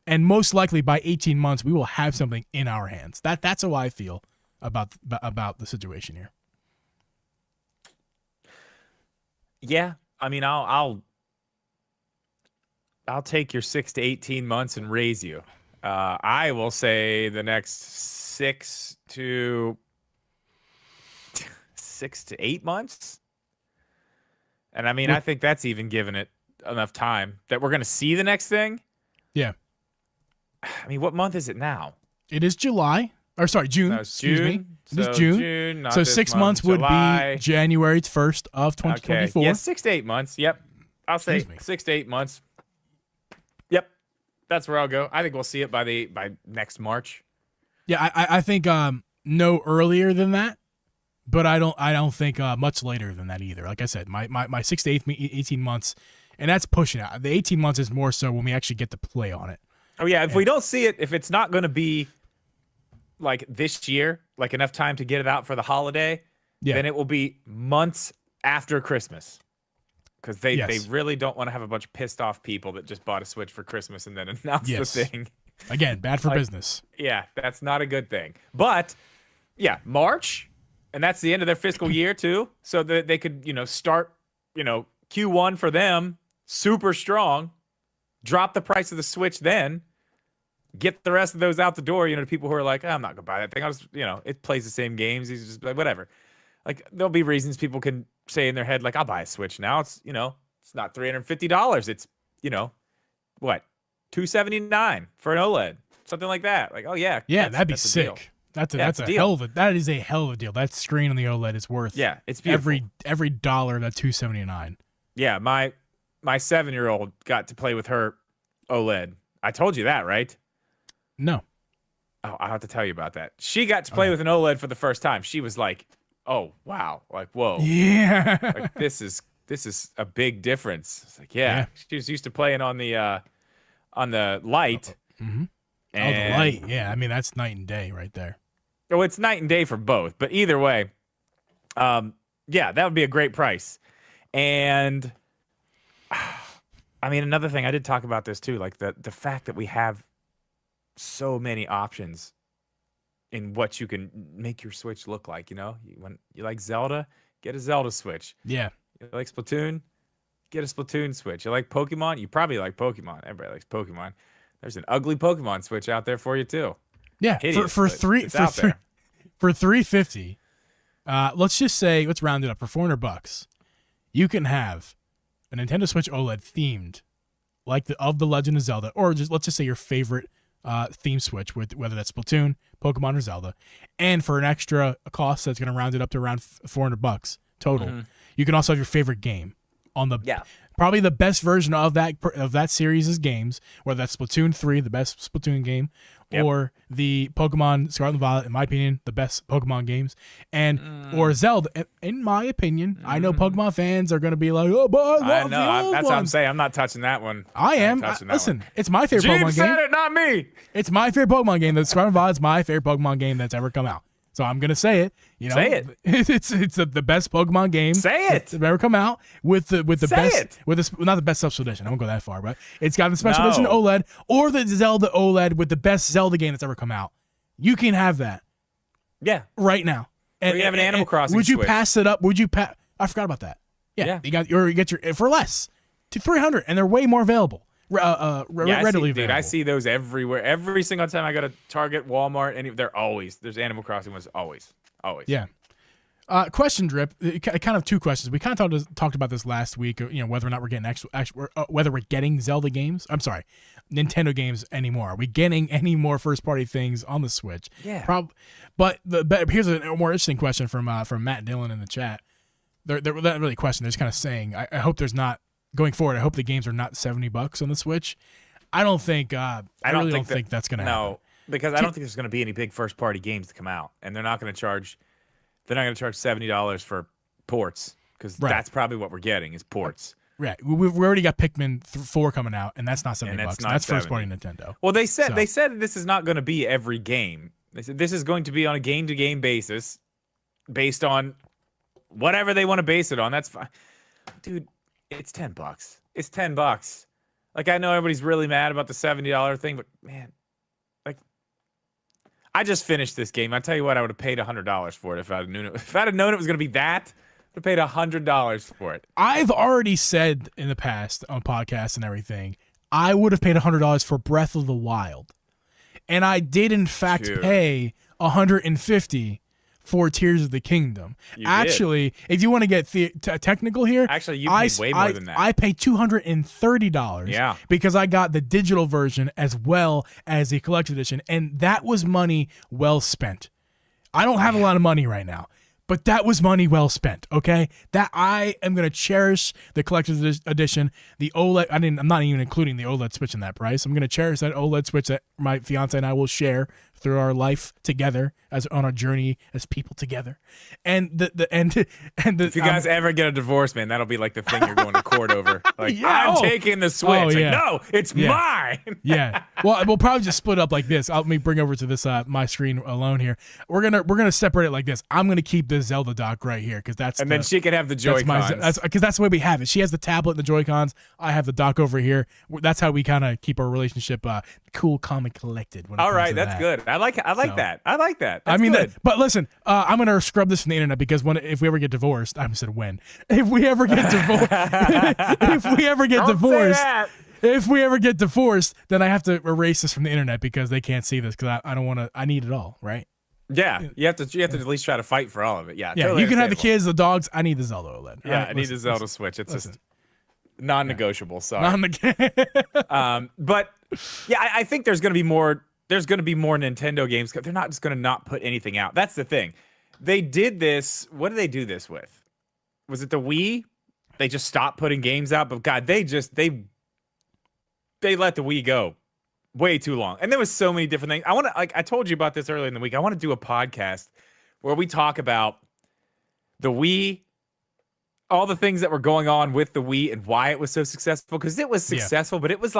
Speaker 1: And most likely by 18 months, we will have something in our hands. That's how I feel about the situation here.
Speaker 2: Yeah. I mean, I'll take your 6 to 18 months and raise you. I will say the next 6 to 8 months. And I mean, I think that's even giving it enough time that we're going to see the next thing.
Speaker 1: Yeah.
Speaker 2: I mean, what month is it now?
Speaker 1: It is July. Or sorry, June.
Speaker 2: No, it's June.
Speaker 1: Excuse me. It is June. So 6 months
Speaker 2: July.
Speaker 1: Would be January 1st of 2024.
Speaker 2: Okay. Yeah, 6 to 8 months. Yep. I'll say 6 to 8 months. Yep. That's where I'll go. I think we'll see it by next March.
Speaker 1: Yeah, I think no earlier than that. But I don't think much later than that either. Like I said, my 6 to 18 months, and that's pushing it. The 18 months is more so when we actually get to play on it.
Speaker 2: Oh yeah, if we don't see it, if it's not going to be like this year, like enough time to get it out for the holiday, then it will be months after Christmas. Because they really don't want to have a bunch of pissed off people that just bought a Switch for Christmas and then announced the thing.
Speaker 1: Again, bad for business.
Speaker 2: Yeah, that's not a good thing. But yeah, March. And that's the end of their fiscal year too, so that they could, start, Q1 for them super strong, drop the price of the Switch, then get the rest of those out the door. To people who are like, I'm not gonna buy that thing. I'll just, it plays the same games. He's just like, whatever. Like there'll be reasons people can say in their head, like, I'll buy a Switch now. It's, it's not $350. It's, what, $279 for an OLED, something like that. Like, oh yeah,
Speaker 1: that'd be sick. That is a hell of a deal. That screen on the OLED is worth
Speaker 2: it's beautiful.
Speaker 1: every dollar. That $279.
Speaker 2: Yeah, my 7-year-old got to play with her OLED. I told you that, right?
Speaker 1: No.
Speaker 2: Oh, I have to tell you about that. She got to play with an OLED for the first time. She was like, "Oh wow, like whoa,
Speaker 1: Yeah.
Speaker 2: like this is a big difference." It's like, yeah, she was used to playing on the light,
Speaker 1: Mm-hmm.
Speaker 2: and
Speaker 1: The light. Yeah, I mean that's night and day right there.
Speaker 2: Oh, it's night and day for both. But either way, yeah, that would be a great price. And I mean, another thing I did talk about this too, like the fact that we have so many options in what you can make your Switch look like. You know, when you like Zelda, get a Zelda Switch.
Speaker 1: Yeah.
Speaker 2: You like Splatoon, get a Splatoon Switch. You like Pokemon, you probably like Pokemon. Everybody likes Pokemon. There's an ugly Pokemon Switch out there for you too.
Speaker 1: Yeah,
Speaker 2: Hideous,
Speaker 1: for
Speaker 2: but
Speaker 1: three
Speaker 2: it's
Speaker 1: for
Speaker 2: out
Speaker 1: three
Speaker 2: there.
Speaker 1: for $350. Let's just say let's round it up for $400. You can have a Nintendo Switch OLED themed, like the Legend of Zelda, or just let's just say your favorite theme Switch, with whether that's Splatoon, Pokemon, or Zelda, and for an extra cost that's going to round it up to around $400 total.
Speaker 2: Mm-hmm.
Speaker 1: You can also have your favorite game on the
Speaker 2: Yeah.
Speaker 1: probably the best version of that series' games, whether that's Splatoon 3, the best Splatoon game, or the Pokemon Scarlet and Violet, in my opinion, the best Pokemon games, and or Zelda. In my opinion, I know Pokemon fans are going to be like, "Oh, but I love the old
Speaker 2: that's
Speaker 1: ones."
Speaker 2: what I'm saying. I'm not touching that one.
Speaker 1: I am.
Speaker 2: touching that
Speaker 1: Listen,
Speaker 2: one.
Speaker 1: it's my favorite
Speaker 2: Geeb
Speaker 1: Pokemon
Speaker 2: said
Speaker 1: game.
Speaker 2: it, not me.
Speaker 1: It's my favorite Pokemon game. The Scarlet and Violet's my favorite Pokemon game that's ever come out. So I'm gonna say it. You know,
Speaker 2: Say it.
Speaker 1: It's the best Pokemon game.
Speaker 2: Say it.
Speaker 1: That's ever come out with the
Speaker 2: Say
Speaker 1: best
Speaker 2: it.
Speaker 1: with this, not the best special edition. I won't go that far, but it's got the special
Speaker 2: No.
Speaker 1: edition OLED or the Zelda OLED with the best Zelda game that's ever come out. You can have that
Speaker 2: Yeah.
Speaker 1: right now.
Speaker 2: Or you have an Animal Crossing
Speaker 1: Would you
Speaker 2: Switch.
Speaker 1: pass it up? Would you pass? I forgot about that. Yeah. You get your for less to $300, and they're way more available. Readily available.
Speaker 2: Dude, I see those everywhere. Every single time I go to Target, Walmart, there's Animal Crossing ones always.
Speaker 1: Yeah. Question drip. Kind of two questions. We kind of talked about this last week. You know, whether or not we're getting whether we're getting Zelda games. I'm sorry, Nintendo games anymore. Are we getting any more first party things on the Switch?
Speaker 2: Yeah.
Speaker 1: But here's a more interesting question from Matt Dillon in the chat. They're not really a question. They're just kind of saying, I hope there's not going forward. I hope the games are not $70 on the Switch. I don't think. I really don't think that's going to happen.
Speaker 2: No, because I don't think there's going to be any big first party games to come out, and they're not going to charge. They're not going to charge $70 for ports, because that's probably what we're getting is ports.
Speaker 1: Right. We already got Pikmin 4 coming out, and that's not $70. That's first party Nintendo.
Speaker 2: Well, they said this is not going to be every game. They said this is going to be on a game to game basis, based on whatever they want to base it on. That's fine, dude. It's $10. It's $10. Like, I know everybody's really mad about the $70 thing, but man, like, I just finished this game. I tell you what, I would have paid $100 for it if I'd known it. If I'd have known it was going to be that, I would have paid $100 for it.
Speaker 1: I've already said in the past on podcasts and everything, I would have paid $100 for Breath of the Wild, and I did in fact pay $150 for Tears of the Kingdom. Actually, if you want to get technical here,
Speaker 2: actually, you paid way more than that.
Speaker 1: I paid $230.
Speaker 2: Yeah,
Speaker 1: because I got the digital version as well as the collector's edition, and that was money well spent. I don't have a lot of money right now, but that was money well spent. Okay, that I am gonna cherish the collector's edition, the OLED. I'm not even including the OLED Switch in that price. I'm gonna cherish that OLED Switch that my fiance and I will share through our life together, as on our journey as people together. And
Speaker 2: if you guys ever get a divorce, man, that'll be like the thing you're going to court over. Like, I'm taking the Switch.
Speaker 1: Oh,
Speaker 2: like, no, it's mine.
Speaker 1: Yeah. Well, we'll probably just split up like this. Let me bring over to this my screen alone here. We're gonna separate it like this. I'm gonna keep this Zelda dock right here because then
Speaker 2: she can have the Joy-Cons.
Speaker 1: Because that's the way we have it. She has the tablet and the Joy-Cons. I have the dock over here. That's how we kind of keep our relationship cool, calm, and collected.
Speaker 2: All right, that's good. I like that. I like that. That's good.
Speaker 1: But listen, I'm gonna scrub this from the internet because if we ever get divorced, I said when. If we ever get divorced, if we ever get divorced, then I have to erase this from the internet because they can't see this because I don't want to. I need it all, right?
Speaker 2: Yeah, you have to at least try to fight for all of it. Yeah,
Speaker 1: totally. You can have the kids, the dogs. I need the Zelda OLED.
Speaker 2: Yeah, right, I need the Zelda Switch. It's just non-negotiable. Sorry. But yeah, I think there's gonna be more. There's gonna be more Nintendo games. They're not just gonna not put anything out. That's the thing. They did this. What did they do this with? Was it the Wii? They just stopped putting games out. But God, they let the Wii go. way too long. And there was so many different things. I want to, like, I told you about this earlier in the week. I want to do a podcast where we talk about the Wii, all the things that were going on with the Wii and why it was so successful. Because it was successful, but it was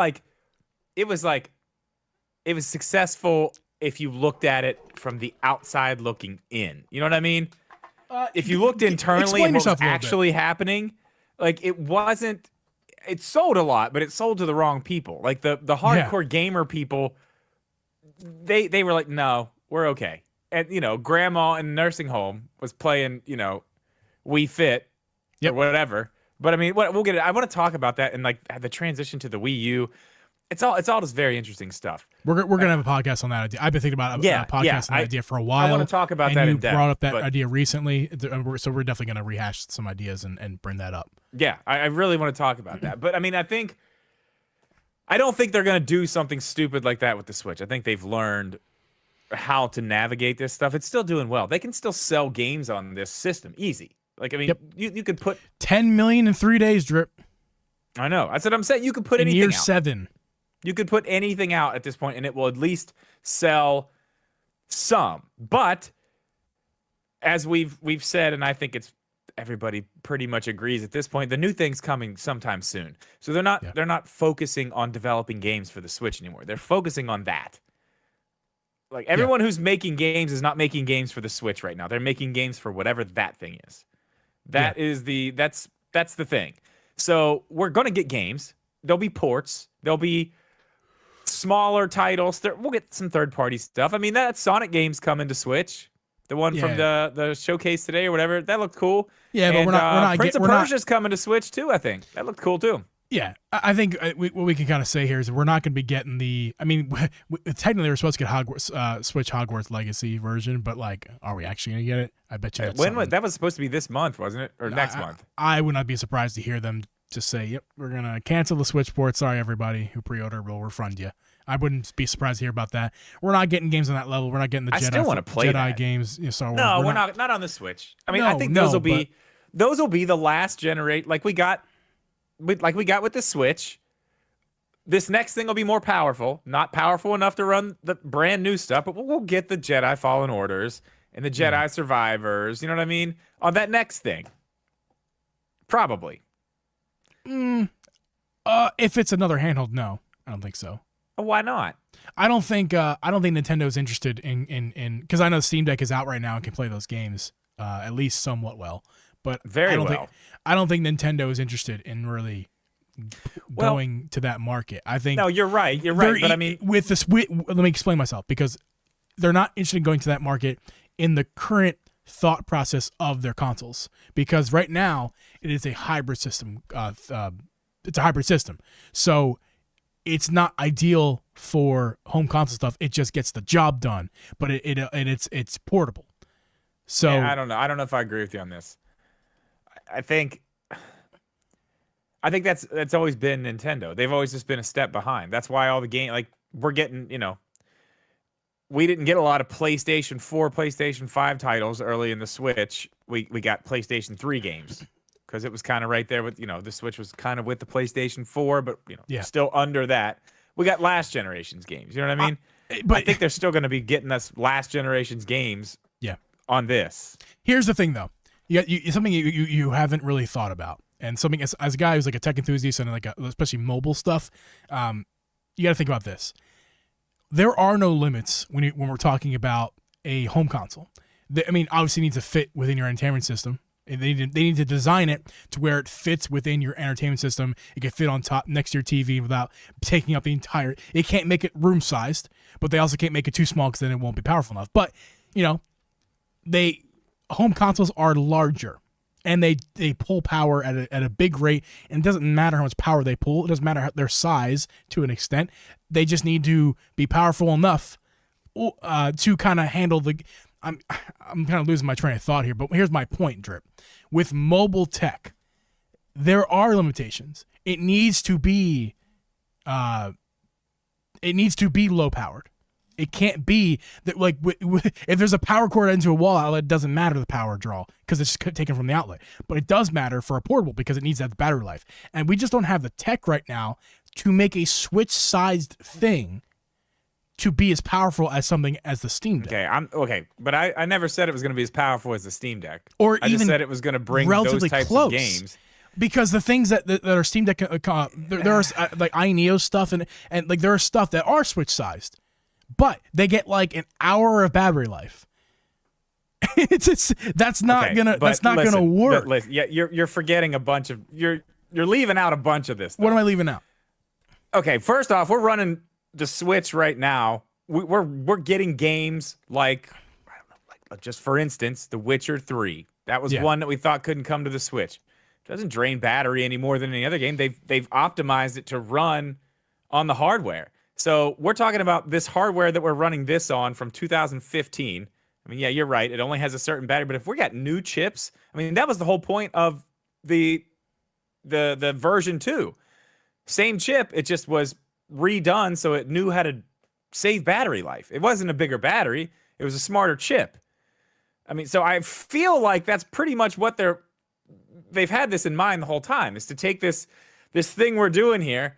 Speaker 2: successful if you looked at it from the outside looking in. You know what I mean? If you looked internally and what was actually happening, like it wasn't. It sold a lot, but it sold to the wrong people. Like the hardcore gamer people, they were like, no, we're okay. And grandma in a nursing home was playing, Wii Fit or whatever. But I mean, we'll get it. I want to talk about that and like the transition to the Wii U. It's all just very interesting stuff.
Speaker 1: We're gonna have a podcast on that idea. I've been thinking about a podcast on that idea for a while.
Speaker 2: I want to talk about that in depth.
Speaker 1: You brought up that idea recently, so we're definitely gonna rehash some ideas and bring that up.
Speaker 2: Yeah, I really want to talk about that. But I mean, I don't think they're gonna do something stupid like that with the Switch. I think they've learned how to navigate this stuff. It's still doing well. They can still sell games on this system easy. Like I mean, you could put
Speaker 1: 10 million in 3 days, Drip.
Speaker 2: I know. That's what I'm saying. You could put anything
Speaker 1: year
Speaker 2: out.
Speaker 1: 7.
Speaker 2: You could put anything out at this point, and it will at least sell some. But as we've said, and I think everybody pretty much agrees at this point, the new thing's coming sometime soon. So they're not focusing on developing games for the Switch anymore. They're focusing on that. Like everyone who's making games is not making games for the Switch right now. They're making games for whatever that thing is. That's the thing. So we're gonna get games. There'll be ports. There'll be smaller titles. We'll get some third-party stuff. I mean, that Sonic game's coming to Switch. The one from the showcase today or whatever. That looked cool.
Speaker 1: Yeah, but we're not.
Speaker 2: Prince of Persia's coming to Switch too, I think. That looked cool too.
Speaker 1: Yeah, I think what we can kind of say here is we're not going to be getting the. I mean, technically we're supposed to get Switch Hogwarts Legacy version, but like, are we actually going to get it? I bet you.
Speaker 2: That was supposed to be this month, wasn't it, or next month?
Speaker 1: I would not be surprised to hear them just say, "Yep, we're going to cancel the Switch port. Sorry, everybody who pre-order, we'll refund you." I wouldn't be surprised to hear about that. We're not getting games on that level. We're not getting the Jedi games. So
Speaker 2: no, we're not on the Switch. I mean, I think those will be the last generate. Like we got with the Switch. This next thing will be more powerful. Not powerful enough to run the brand new stuff, but we'll get the Jedi Fallen Orders and the Jedi Survivors. You know what I mean? On that next thing, probably.
Speaker 1: If it's another handheld, no, I don't think so.
Speaker 2: Why not?
Speaker 1: I don't think Nintendo's interested in because I know Steam Deck is out right now and can play those games at least somewhat well. But I don't think Nintendo is interested in really going to that market. I think
Speaker 2: no, you're right. But I mean,
Speaker 1: with this, let me explain myself because they're not interested in going to that market in the current thought process of their consoles because right now it is a hybrid system. It's a hybrid system, so it's not ideal for home console stuff. It just gets the job done, but it's portable. So
Speaker 2: yeah, I don't know. I don't know if I agree with you on this. I think that's always been Nintendo. They've always just been a step behind. That's why all the game like we're getting, we didn't get a lot of PlayStation 4, PlayStation 5 titles early in the Switch. We got PlayStation 3 games because it was kind of right there with, the Switch was kind of with the PlayStation 4, but still under that. We got last generation's games. You know what I mean? But I think they're still going to be getting us last generation's games. On this.
Speaker 1: Here's the thing, though. Something you haven't really thought about, and something as a guy who's like a tech enthusiast and like especially mobile stuff, you got to think about this. There are no limits when we're talking about a home console. Obviously, it needs to fit within your entertainment system. They need to design it to where it fits within your entertainment system. It can fit on top next to your TV without taking up the entire. It can't make it room sized, but they also can't make it too small because then it won't be powerful enough. But home consoles are larger and they pull power at a big rate, and it doesn't matter how much power they pull. It doesn't matter their size to an extent. They just need to be powerful enough to kind of handle the. I'm kind of losing my train of thought here, but here's my point, Drip. With mobile tech, there are limitations. It needs to be low powered. It can't be that like if there's a power cord into a wall outlet, it doesn't matter the power draw because it's taken from the outlet. But it does matter for a portable because it needs that battery life. And we just don't have the tech right now to make a Switch-sized thing to be as powerful as something as the Steam Deck.
Speaker 2: Okay, but I never said it was going to be as powerful as the Steam Deck.
Speaker 1: Or
Speaker 2: I
Speaker 1: even
Speaker 2: just said it was going to bring
Speaker 1: relatively
Speaker 2: those types
Speaker 1: close.
Speaker 2: of games.
Speaker 1: Because the things that are Steam Deck, there are like iNeo stuff and like there are stuff that are Switch sized, but they get like an hour of battery life. That's not gonna work.
Speaker 2: Yeah, you're forgetting a bunch of you're leaving out a bunch of this stuff.
Speaker 1: What am I leaving out?
Speaker 2: Okay, first off, we're running the Switch right now. We're getting games like, I don't know, like just for instance, The Witcher 3. That was one that we thought couldn't come to the Switch. It doesn't drain battery any more than any other game. They've optimized it to run on the hardware. So we're talking about this hardware that we're running this on from 2015. I mean, yeah, you're right. It only has a certain battery, but if we got new chips, I mean, that was the whole point of the version 2. Same chip, it just was redone so it knew how to save battery life. It wasn't a bigger battery, it was a smarter chip. I mean, so I feel like that's pretty much what they've had this in mind the whole time, is to take this thing we're doing here,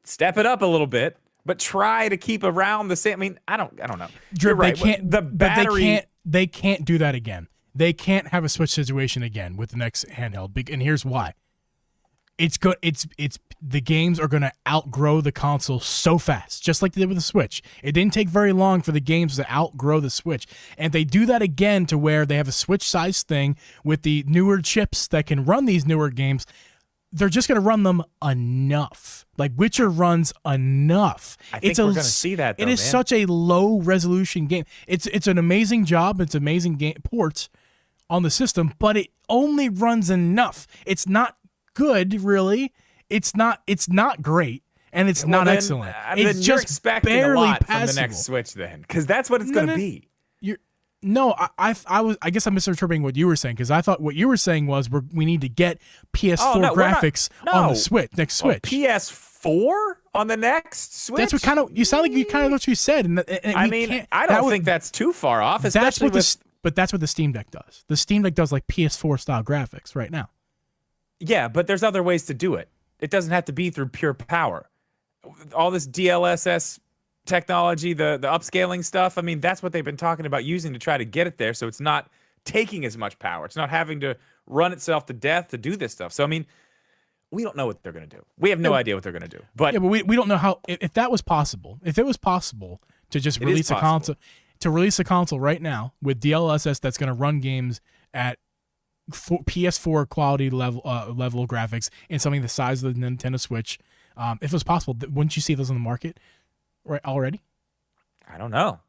Speaker 2: step it up a little bit, but try to keep around the same. I mean, I don't know. You're right.
Speaker 1: They can't do that again. They can't have a Switch situation again with the next handheld. And here's why. The games are going to outgrow the console so fast, just like they did with the Switch. It didn't take very long for the games to outgrow the Switch. And they do that again to where they have a Switch-sized thing with the newer chips that can run these newer games. They're just going to run them enough. Like Witcher runs enough.
Speaker 2: I think we're going to see that, though,
Speaker 1: It is such a low-resolution game. It's an amazing job. It's amazing game ports on the system, but it only runs enough. It's not good, really. It's not great, and it's not excellent. It's
Speaker 2: you're
Speaker 1: just
Speaker 2: expecting
Speaker 1: barely
Speaker 2: a lot
Speaker 1: passable.
Speaker 2: from the next Switch, then, because that's what it's going to be.
Speaker 1: I guess I'm misinterpreting what you were saying, because I thought what you were saying was we need to get PS4 graphics on the Switch next Switch.
Speaker 2: PS4 on the next Switch.
Speaker 1: That's what kind of you sound like. What you said. And
Speaker 2: I don't think that's too far off.
Speaker 1: But that's what the Steam Deck does. The Steam Deck does like PS4 style graphics right now.
Speaker 2: Yeah, but there's other ways to do it. It doesn't have to be through pure power. All this DLSS technology, the upscaling stuff, I mean, that's what they've been talking about using to try to get it there, so it's not taking as much power. It's not having to run itself to death to do this stuff. So, I mean, we don't know what they're going to do. We have no idea what they're going to do. But
Speaker 1: we don't know how, if that was possible, if it was possible to just release a console right now with DLSS that's going to run games at PS4 quality level graphics and something the size of the Nintendo Switch, if it was possible, wouldn't you see those on the market already?
Speaker 2: I don't know.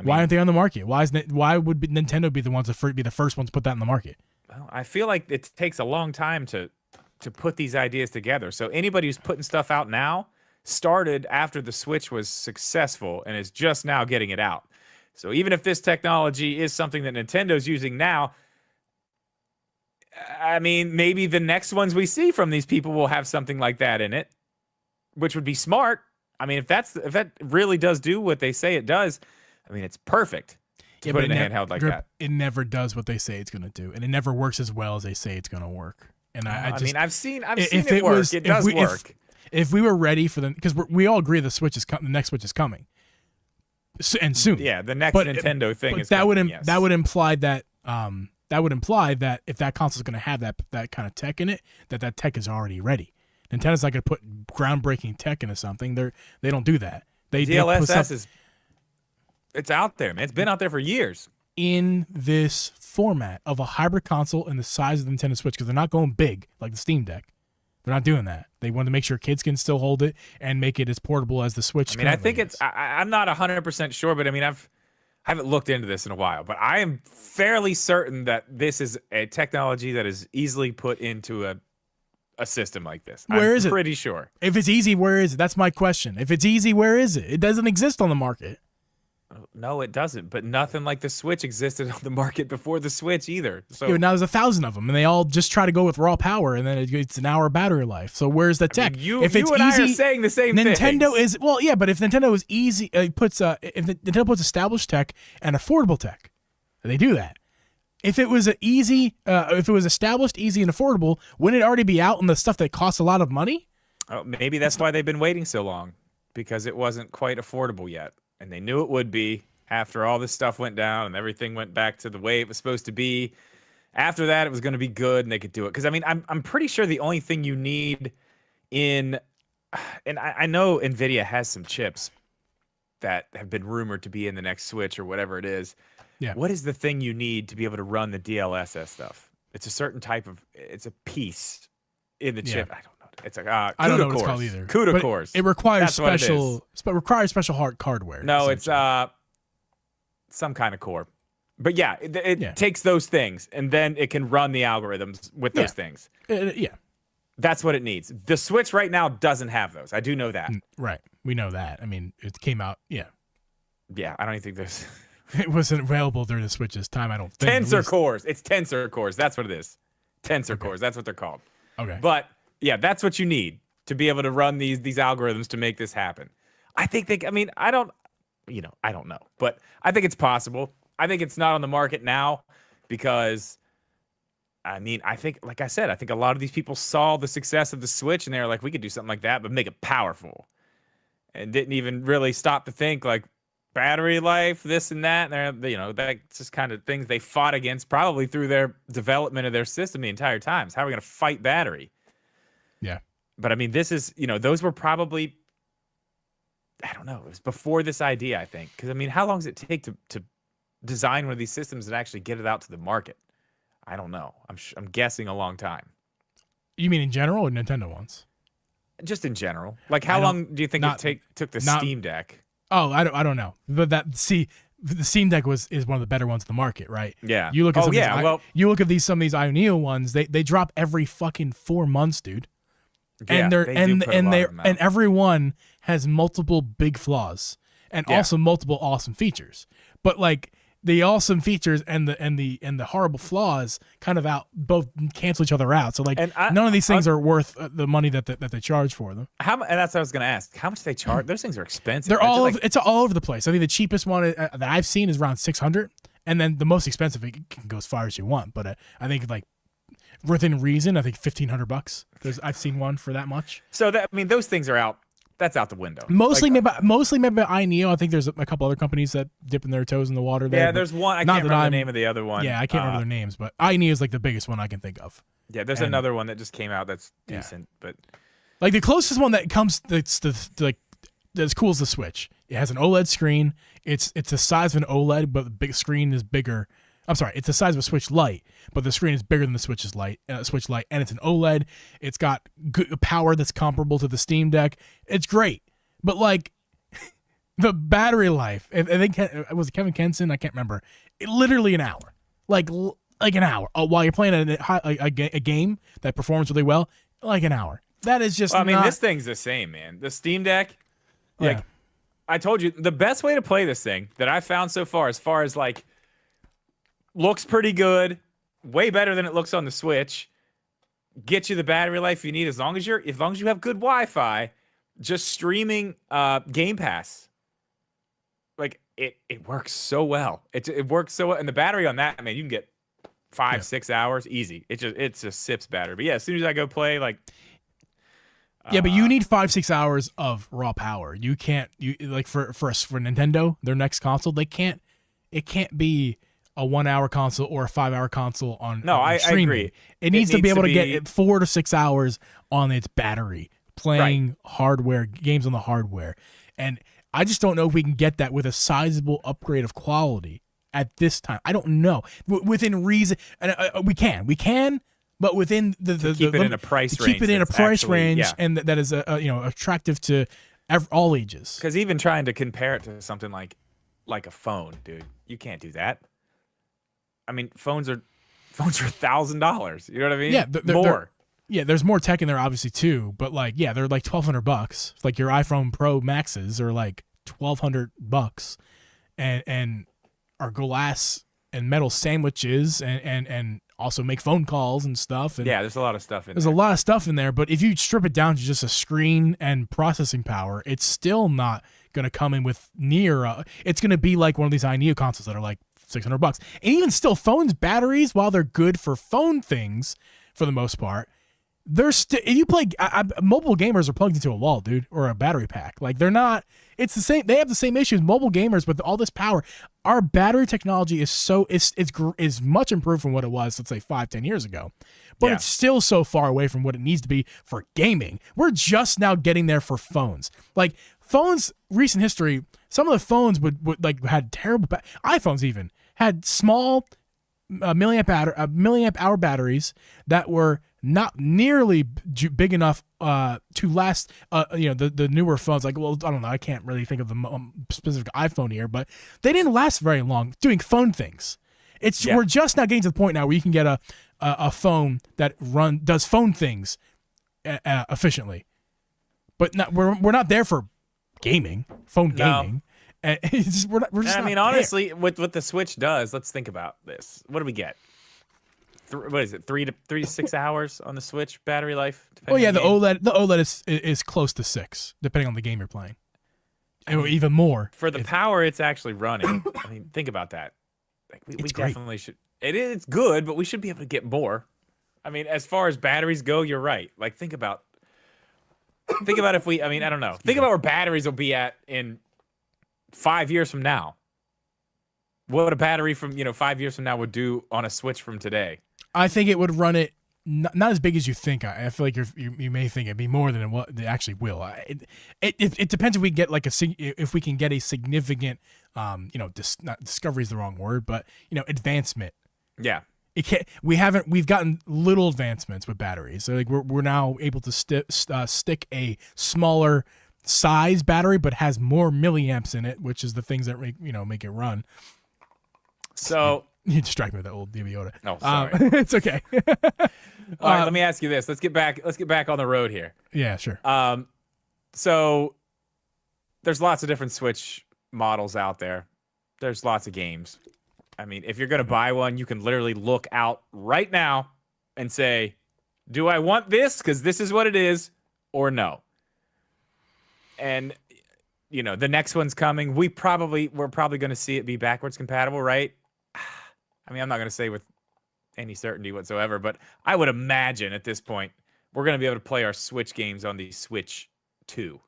Speaker 1: Why aren't they on the market? Why would Nintendo be the ones to be the first ones to put that in the market?
Speaker 2: Well, I feel like it takes a long time to put these ideas together. So anybody who's putting stuff out now started after the Switch was successful and is just now getting it out. So even if this technology is something that Nintendo's using now, I mean, maybe the next ones we see from these people will have something like that in it, which would be smart. I mean, if that really does do what they say it does, I mean, it's perfect to put in a handheld like that.
Speaker 1: It never does what they say it's going to do, and it never works as well as they say it's going to work. And I
Speaker 2: I've seen it work. It does work.
Speaker 1: If we were ready for them, because we all agree the next Switch is coming, and soon.
Speaker 2: Yeah, the next Nintendo thing is
Speaker 1: that
Speaker 2: coming.
Speaker 1: That would imply that if that console is going to have that kind of tech in it, that tech is already ready. Nintendo's not going to put groundbreaking tech into something. They don't do that.
Speaker 2: DLSS it's out there, man. It's been out there for years.
Speaker 1: In this format of a hybrid console and the size of the Nintendo Switch, because they're not going big like the Steam Deck. They're not doing that. They want to make sure kids can still hold it and make it as portable as the Switch.
Speaker 2: I mean, I think I'm not 100% sure, but I mean, I haven't looked into this in a while, but I am fairly certain that this is a technology that is easily put into a system like this.
Speaker 1: Where is it?
Speaker 2: I'm pretty sure.
Speaker 1: If it's easy, where is it? That's my question. If it's easy, where is it? It doesn't exist on the market.
Speaker 2: No, it doesn't. But nothing like the Switch existed on the market before the Switch either. So
Speaker 1: now there's 1,000 of them, and they all just try to go with raw power, and then it's an hour battery life. So where's the tech?
Speaker 2: If it's easy, I are saying the same thing.
Speaker 1: Nintendo is but if Nintendo is easy, if Nintendo puts established tech and affordable tech, they do that. If it was if it was established, easy, and affordable, wouldn't it already be out on the stuff that costs a lot of money?
Speaker 2: Oh, maybe that's why they've been waiting so long. because it wasn't quite affordable yet. And they knew it would be after all this stuff went down and everything went back to the way it was supposed to be. After that, it was going to be good and they could do it. Because, I mean, I'm pretty sure the only thing you need and I know NVIDIA has some chips that have been rumored to be in the next Switch or whatever it is.
Speaker 1: Yeah.
Speaker 2: What is the thing you need to be able to run the DLSS stuff? It's a certain type of, it's a piece in the chip. I don't know. It's like
Speaker 1: I don't know what it's called either.
Speaker 2: CUDA cores.
Speaker 1: It requires special hardware.
Speaker 2: No, it's some kind of core. But yeah, it takes those things and then it can run the algorithms with those things. That's what it needs. The Switch right now doesn't have those. I do know that.
Speaker 1: Right. We know that. I mean, it came out. Yeah.
Speaker 2: Yeah. I don't even think there's.
Speaker 1: It wasn't available during the Switch's time. I don't think.
Speaker 2: Tensor cores. It's tensor cores. That's what it is. Tensor cores. That's what they're called.
Speaker 1: Okay.
Speaker 2: But yeah, that's what you need to be able to run these algorithms to make this happen. I think I don't know, but I think it's possible. I think it's not on the market now because, I mean, I think, like I said, I think a lot of these people saw the success of the Switch and they were like, we could do something like that, but make it powerful. And didn't even really stop to think like battery life, this and that. And they're, that's just kind of things they fought against probably through their development of their system the entire time. How are we going to fight battery?
Speaker 1: Yeah.
Speaker 2: But I mean, this is, those were probably, I don't know, it was before this idea, I think. Because I mean, how long does it take to design one of these systems and actually get it out to the market? I don't know. I'm guessing a long time.
Speaker 1: You mean in general or Nintendo ones?
Speaker 2: Just in general. Like how long do you think it took the Steam Deck?
Speaker 1: Oh, I don't know. But the Steam Deck is one of the better ones in the market, right?
Speaker 2: Yeah.
Speaker 1: You look at you look at some of these Neo ones, they drop every fucking 4 months, dude. And and every one has multiple big flaws and also multiple awesome features. But like the awesome features and the horrible flaws kind of both cancel each other out. So like none of these things are worth the money that they charge for them.
Speaker 2: And that's what I was going to ask. How much do they charge? Those things are expensive.
Speaker 1: It's all over the place. I think the cheapest one that I've seen is around $600, and then the most expensive it can go as far as you want. But I think like within reason, I think $1,500. I've seen one for that much.
Speaker 2: So those things are out. That's out the window.
Speaker 1: Mostly maybe iNeo. I think there's a couple other companies that dipping their toes in the water there.
Speaker 2: Yeah, there's one. I can't remember the name of the other one.
Speaker 1: Yeah, I can't remember their names, but iNeo is like the biggest one I can think of.
Speaker 2: Yeah, there's another one that just came out that's decent, but
Speaker 1: like the closest one that comes that's as cool as the Switch. It has an OLED screen. It's the size of an OLED, but the big screen is bigger. I'm sorry, it's the size of a Switch Lite, but the screen is bigger than the Switch Lite, and it's an OLED. It's got good power that's comparable to the Steam Deck. It's great, but like the battery life, I think it was Kevin Kenson. I can't remember. Literally an hour, like an hour while you're playing a game that performs really well. Like an hour. That is just.
Speaker 2: Well, I mean, this thing's the same, man. The Steam Deck, like I told you, the best way to play this thing that I found so far as like. Looks pretty good, way better than it looks on the Switch. Get you the battery life you need as long as you have good Wi-Fi. Just streaming Game Pass, like it works so well. It works so well, and the battery on that, man, you can get 5-6 hours easy. It just sips battery. But yeah, as soon as I go play, like.
Speaker 1: Yeah, but you need 5-6 hours of raw power. You can't for Nintendo, their next console, it can't be a 1 hour console or a 5 hour console on streaming. I agree. It needs to be able to get 4 to 6 hours on its battery playing hardware games on the hardware. And I just don't know if we can get that with a sizable upgrade of quality at this time. I don't know. Within reason, and we can, but within the
Speaker 2: keep it in a price range.
Speaker 1: Keep it in a price range, and that is attractive to all ages.
Speaker 2: Because even trying to compare it to something like a phone, dude, you can't do that. I mean, phones are $1,000. You know what I mean?
Speaker 1: Yeah,
Speaker 2: more.
Speaker 1: There's more tech in there obviously too, but like they're like $1,200. Like your iPhone Pro Maxes are like $1,200, and are glass and metal sandwiches and also make phone calls and stuff. And
Speaker 2: there's a lot of stuff in there.
Speaker 1: There's a lot of stuff in there, but if you strip it down to just a screen and processing power, it's still not going to come in with near. It's going to be like one of these iNeo consoles that are like $600. And even still, phones batteries, while they're good for phone things for the most part, if you play mobile gamers are plugged into a wall, dude, or a battery pack. Like they're not. It's the same. They have the same issues. Mobile gamers with all this power. Our battery technology is much improved from what it was, let's say 5-10 years ago, but it's still so far away from what it needs to be for gaming. We're just now getting there for phones. Like phones, recent history. Some of the phones would like had terrible. iPhones even had small milliamp hour batteries that were not nearly big enough to last the newer phones. Like, well, I don't know, I can't really think of the specific iPhone here, but they didn't last very long doing phone things. We're just now getting to the point now where you can get a phone that does phone things efficiently, but we're not there for gaming, phone gaming.
Speaker 2: Honestly, what the Switch does, let's think about this. What do we get? What is it? 3 to 6 hours on the Switch battery life?
Speaker 1: Oh yeah, the OLED is close to 6, depending on the game you're playing, and even more
Speaker 2: for the power it's actually running. I mean, think about that. Like we definitely should. It's good, but we should be able to get more. I mean, as far as batteries go, you're right. Like think about if we. I mean, I don't know. Think about where batteries will be at in 5 years from now. What a battery from 5 years from now would do on a Switch from today.
Speaker 1: I think it would run it not as big as you think. I feel like you may think it'd be more than it actually will. It depends if we get if we can get a significant not discovery is the wrong word, but advancement.
Speaker 2: Yeah.
Speaker 1: We've gotten little advancements with batteries. So like we're now able to stick a smaller size battery, but has more milliamps in it, which is the things that make it run.
Speaker 2: So
Speaker 1: you distract me with that old Baby Yoda.
Speaker 2: Oh, sorry.
Speaker 1: It's okay.
Speaker 2: All right, let me ask you this. Let's get back on the road here.
Speaker 1: Yeah, sure.
Speaker 2: So there's lots of different Switch models out there. There's lots of games. I mean, if you're going to buy one, you can literally look out right now and say, do I want this? Because this is what it is, or no. And, the next one's coming. We're probably going to see it be backwards compatible, right? I mean, I'm not going to say with any certainty whatsoever, but I would imagine at this point, we're going to be able to play our Switch games on the Switch 2.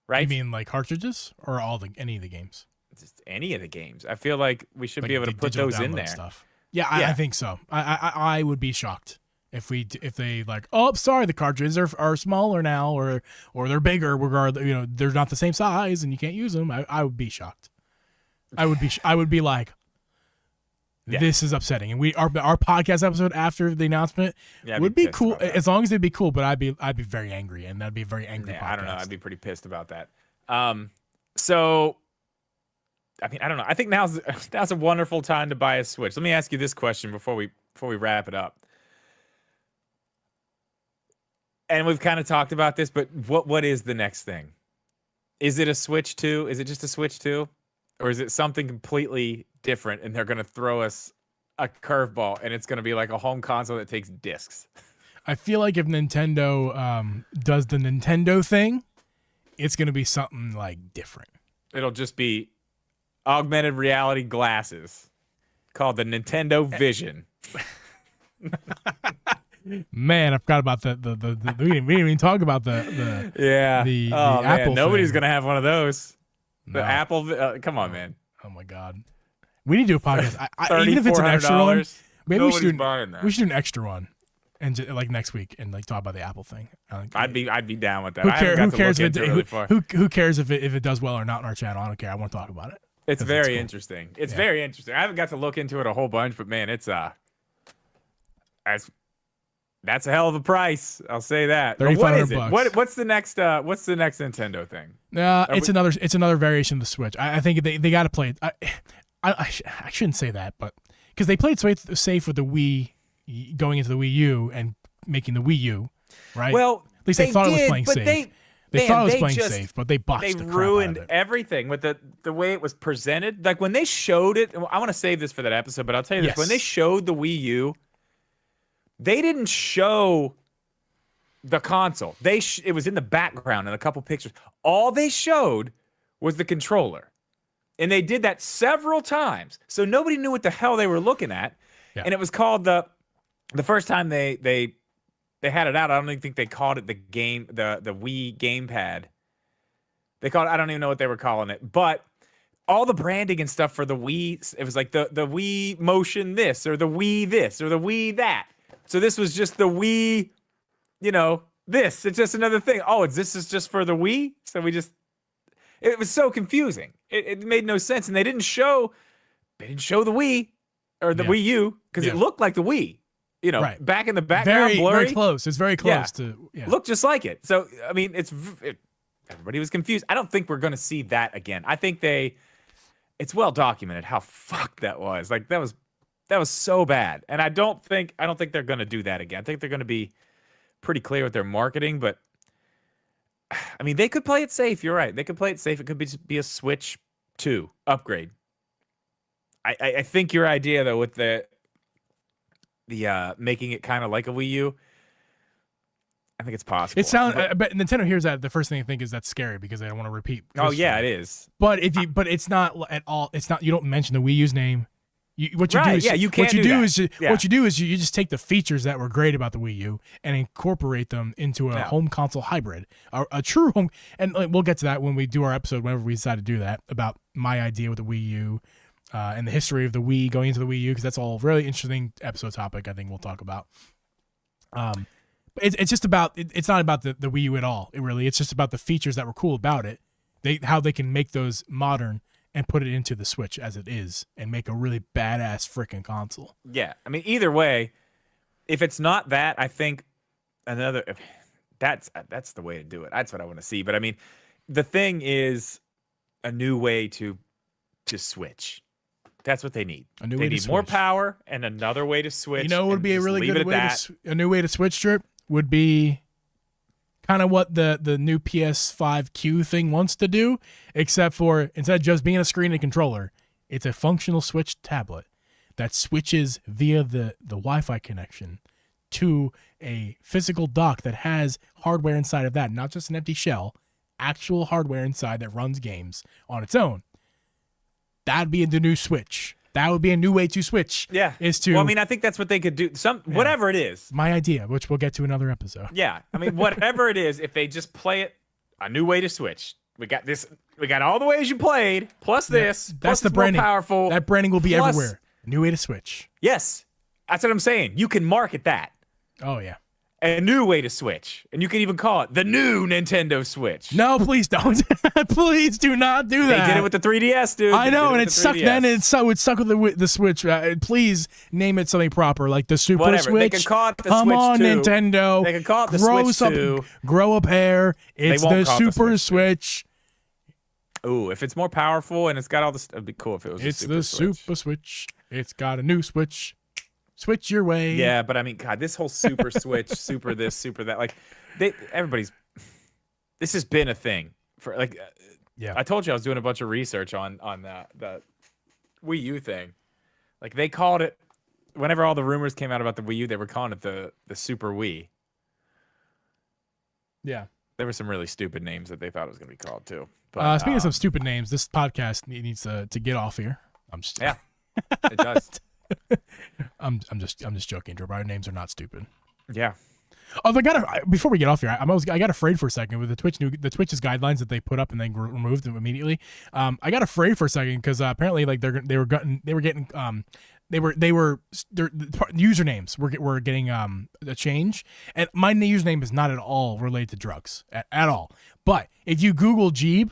Speaker 2: Right?
Speaker 1: You mean like cartridges or any of the games?
Speaker 2: Just any of the games. I feel like we should be able to put those in there.
Speaker 1: Stuff. Yeah, I think so. I would be shocked if they like, oh, sorry, the cartridges are smaller now, or they're bigger. Regardless, they're not the same size and you can't use them. I would be shocked. I would be like, this is upsetting. And our podcast episode after the announcement would be cool as long as it'd be cool. But I'd be very angry, and that'd be a very angry podcast.
Speaker 2: I don't know. I'd be pretty pissed about that. So. I mean, I don't know. I think now's a wonderful time to buy a Switch. Let me ask you this question before we wrap it up. And we've kind of talked about this, but what is the next thing? Is it a Switch 2? Is it just a Switch 2? Or is it something completely different and they're going to throw us a curveball and it's going to be like a home console that takes discs?
Speaker 1: I feel like if Nintendo does the Nintendo thing, it's going to be something like different.
Speaker 2: It'll just be augmented reality glasses called the Nintendo Vision.
Speaker 1: Man, I forgot about the we didn't even talk about the Apple.
Speaker 2: Nobody's
Speaker 1: thing.
Speaker 2: gonna have one of those.
Speaker 1: No.
Speaker 2: The Apple. Come on, man.
Speaker 1: Oh my God. We need to do a podcast.
Speaker 2: Even if it's an extra one, maybe we should do
Speaker 1: an extra one, and like next week, and like talk about the Apple thing.
Speaker 2: I'd be down with that.
Speaker 1: Who cares if it does well or not on our channel? I don't care. I want to talk about it.
Speaker 2: It's very interesting. It's very interesting. I haven't got to look into it a whole bunch, but man, it's that's a hell of a price. I'll say that. What is it? What's the next Nintendo thing?
Speaker 1: It's another variation of the Switch. I think they got to play it. I shouldn't say that, but because they played safe with the Wii going into the Wii U and making the Wii U, right?
Speaker 2: Well,
Speaker 1: at least they thought it was playing safe. They thought it was playing safe, but they botched the crap
Speaker 2: ruined
Speaker 1: out of it.
Speaker 2: everything with the way it was presented. Like when they showed it, I want to save this for that episode, but I'll tell you this. When they showed the Wii U, they didn't show the console. It was in the background in a couple pictures. All they showed was the controller. And they did that several times. So nobody knew what the hell they were looking at. Yeah. And it was called the first time they they had it out. I don't even think they called it the Wii gamepad. They called it, I don't even know what they were calling it, but all the branding and stuff for the Wii, it was like the Wii motion this or the Wii this or the Wii that. So this was just the Wii, this. It's just another thing. Oh, this is just for the Wii? So it was so confusing. It made no sense. And they didn't show the Wii or the Wii U because it looked like the Wii.
Speaker 1: Right.
Speaker 2: Back in the background,
Speaker 1: very,
Speaker 2: blurry.
Speaker 1: very close. It's very close to
Speaker 2: looked just like it. So I mean, everybody was confused. I don't think we're going to see that again. I think it's well documented how fucked that was. Like that was so bad, and I don't think they're going to do that again. I think they're going to be pretty clear with their marketing, but I mean, they could play it safe. You're right. They could play it safe. It could be a Switch 2 upgrade. I think your idea though with the making it kind of like a Wii U, I think it's possible.
Speaker 1: It sounds, but Nintendo hears that. The first thing they think is that's scary because they don't want to repeat.
Speaker 2: Oh yeah, it is.
Speaker 1: But but it's not at all. It's not. You don't mention the Wii U's name. What you do is you just take the features that were great about the Wii U and incorporate them into a home console hybrid, a true home. And we'll get to that when we do our episode, whenever we decide to do that, about my idea with the Wii U and the history of the Wii going into the Wii U, because that's all a really interesting episode topic I think we'll talk about. It's just about it's not about the Wii U at all. It's just about the features that were cool about it. How they can make those modern and put it into the Switch as it is and make a really badass freaking console.
Speaker 2: Yeah, I mean, either way, if it's not that, I think that's the way to do it. That's what I want to see. But I mean, the thing is a new way to switch. That's what they need. They need more power and another way to switch.
Speaker 1: You know what would be a really good way a new way to switch, Drip? Would be kind of what the new PS5Q thing wants to do, except for instead of just being a screen and controller, it's a functional Switch tablet that switches via the Wi-Fi connection to a physical dock that has hardware inside of that, not just an empty shell, actual hardware inside that runs games on its own. That'd be the new Switch. That would be a new way to switch.
Speaker 2: Yeah.
Speaker 1: Well,
Speaker 2: I mean, I think that's what they could do. Whatever it is.
Speaker 1: My idea, which we'll get to another episode.
Speaker 2: Yeah. I mean, whatever it is, if they just play it, a new way to switch. We got this. We got all the ways you played, plus this.
Speaker 1: That's
Speaker 2: plus
Speaker 1: the branding.
Speaker 2: More powerful.
Speaker 1: That branding will be everywhere. A new way to switch.
Speaker 2: Yes. That's what I'm saying. You can market that.
Speaker 1: Oh, yeah.
Speaker 2: A new way to switch. And you can even call it the new Nintendo Switch.
Speaker 1: No, please don't. Please do not do that.
Speaker 2: They did it with the 3DS, dude.
Speaker 1: I know, and it sucked then, and it sucked with the Switch. Please name it something proper, like the Super Switch.
Speaker 2: They can call it the
Speaker 1: Come
Speaker 2: Switch
Speaker 1: on,
Speaker 2: 2.
Speaker 1: Nintendo.
Speaker 2: They can call it the Switch 2.
Speaker 1: Grow a pair. It's the Super Switch.
Speaker 2: Ooh, if it's more powerful and it's got all this, it'd be cool if it was
Speaker 1: the Super Switch. It's got a new Switch. Switch your way.
Speaker 2: Yeah, but I mean, God, this whole Super Switch, Super this, Super that, like, this has been a thing for like.
Speaker 1: Yeah.
Speaker 2: I told you I was doing a bunch of research on the Wii U thing. Like they called it, whenever all the rumors came out about the Wii U, they were calling it the Super Wii.
Speaker 1: Yeah.
Speaker 2: There were some really stupid names that they thought it was going to be called too. But,
Speaker 1: speaking of some stupid names, this podcast needs to get off here.
Speaker 2: Yeah, it does.
Speaker 1: I'm just joking, Drew. Our names are not stupid.
Speaker 2: Yeah.
Speaker 1: Oh, before we get off here, I got afraid for a second with the Twitch's guidelines that they put up and then removed them immediately. I got afraid for a second because apparently like their usernames were getting a change, and my username is not at all related to drugs at all. But if you Google Geeb,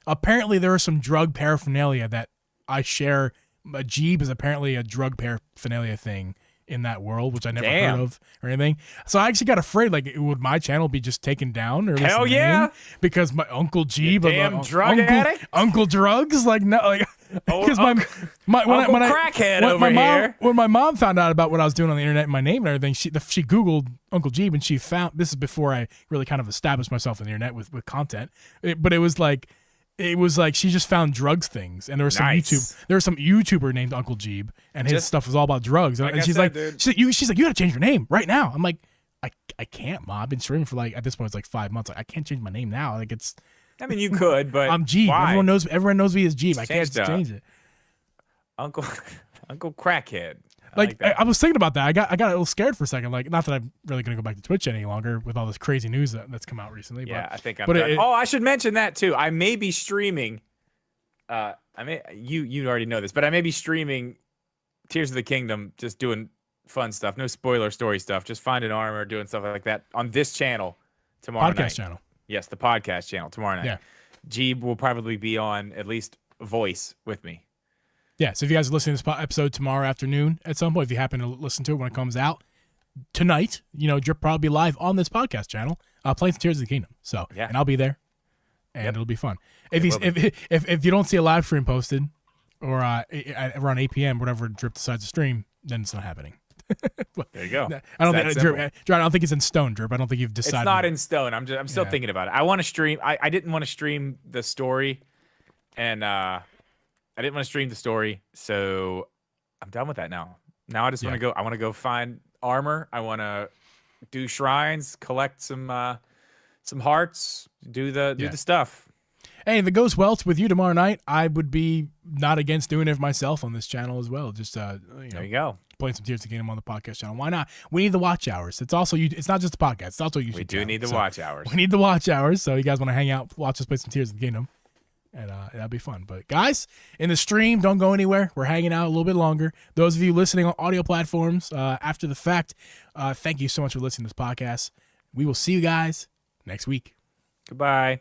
Speaker 1: apparently there is some drug paraphernalia that I share. Geeb is apparently a drug paraphernalia thing in that world, which I never heard of or anything. So I actually got afraid, like, would my channel be just taken down? Or
Speaker 2: hell yeah!
Speaker 1: Because my Uncle Geeb,
Speaker 2: damn drug addict,
Speaker 1: Uncle Drugs, like no, like because
Speaker 2: Uncle crackhead over here.
Speaker 1: When my mom found out about what I was doing on the internet, and my name and everything, she Googled Uncle Geeb and she found this is before I really kind of established myself on the internet with content. But it was like she just found drugs things, and there was some YouTuber named Uncle Geeb, and his stuff was all about drugs. And she's like, you gotta change your name right now. I'm like, I can't, Mom. I've been streaming for like at this point it's like 5 months. Like I can't change my name now. Like it's.
Speaker 2: I mean, you could, but
Speaker 1: I'm Geeb.
Speaker 2: Why?
Speaker 1: Everyone knows me as Geeb. I can't change it.
Speaker 2: Uncle Crackhead.
Speaker 1: Like
Speaker 2: that.
Speaker 1: I was thinking about that. I got a little scared for a second. Like, not that I'm really gonna go back to Twitch any longer with all this crazy news that's come out recently.
Speaker 2: Yeah,
Speaker 1: but,
Speaker 2: I think I'm done. I should mention that too. I may be streaming. You already know this, but I may be streaming Tears of the Kingdom, just doing fun stuff. No spoiler story stuff. Just finding armor, doing stuff like that on this channel tomorrow night.
Speaker 1: Podcast channel.
Speaker 2: Yes, the podcast channel tomorrow night.
Speaker 1: Yeah.
Speaker 2: Geeb will probably be on at least voice with me.
Speaker 1: Yeah, so if you guys are listening to this episode tomorrow afternoon at some point, if you happen to listen to it when it comes out tonight, Drip probably be live on this podcast channel playing some Tears of the Kingdom. So,
Speaker 2: yeah.
Speaker 1: And I'll be there, and it'll be fun. If you don't see a live stream posted or around 8 p.m., whatever Drip decides to stream, then it's not happening.
Speaker 2: There you go.
Speaker 1: I don't think Drip, I don't think it's in stone, Drip. I don't think you've decided.
Speaker 2: It's not in stone. I'm still thinking about it. I want to stream. I didn't want to stream the story, and I didn't want to stream the story, so I'm done with that now. Now I just want to go. I want to go find armor. I want to do shrines, collect some hearts, do the stuff.
Speaker 1: Hey, if it goes well with you tomorrow night, I would be not against doing it myself on this channel as well. Just
Speaker 2: there you go.
Speaker 1: Playing some Tears of the Kingdom on the podcast channel. Why not? We need the watch hours. It's also it's not just a podcast. It's also YouTube.
Speaker 2: We do need the watch hours.
Speaker 1: We need the watch hours. So you guys want to hang out, watch us play some Tears of the Kingdom, and that'd be fun. But guys, in the stream, don't go anywhere. We're hanging out a little bit longer. Those of you listening on audio platforms after the fact, thank you so much for listening to this podcast. We will see you guys next week.
Speaker 2: Goodbye.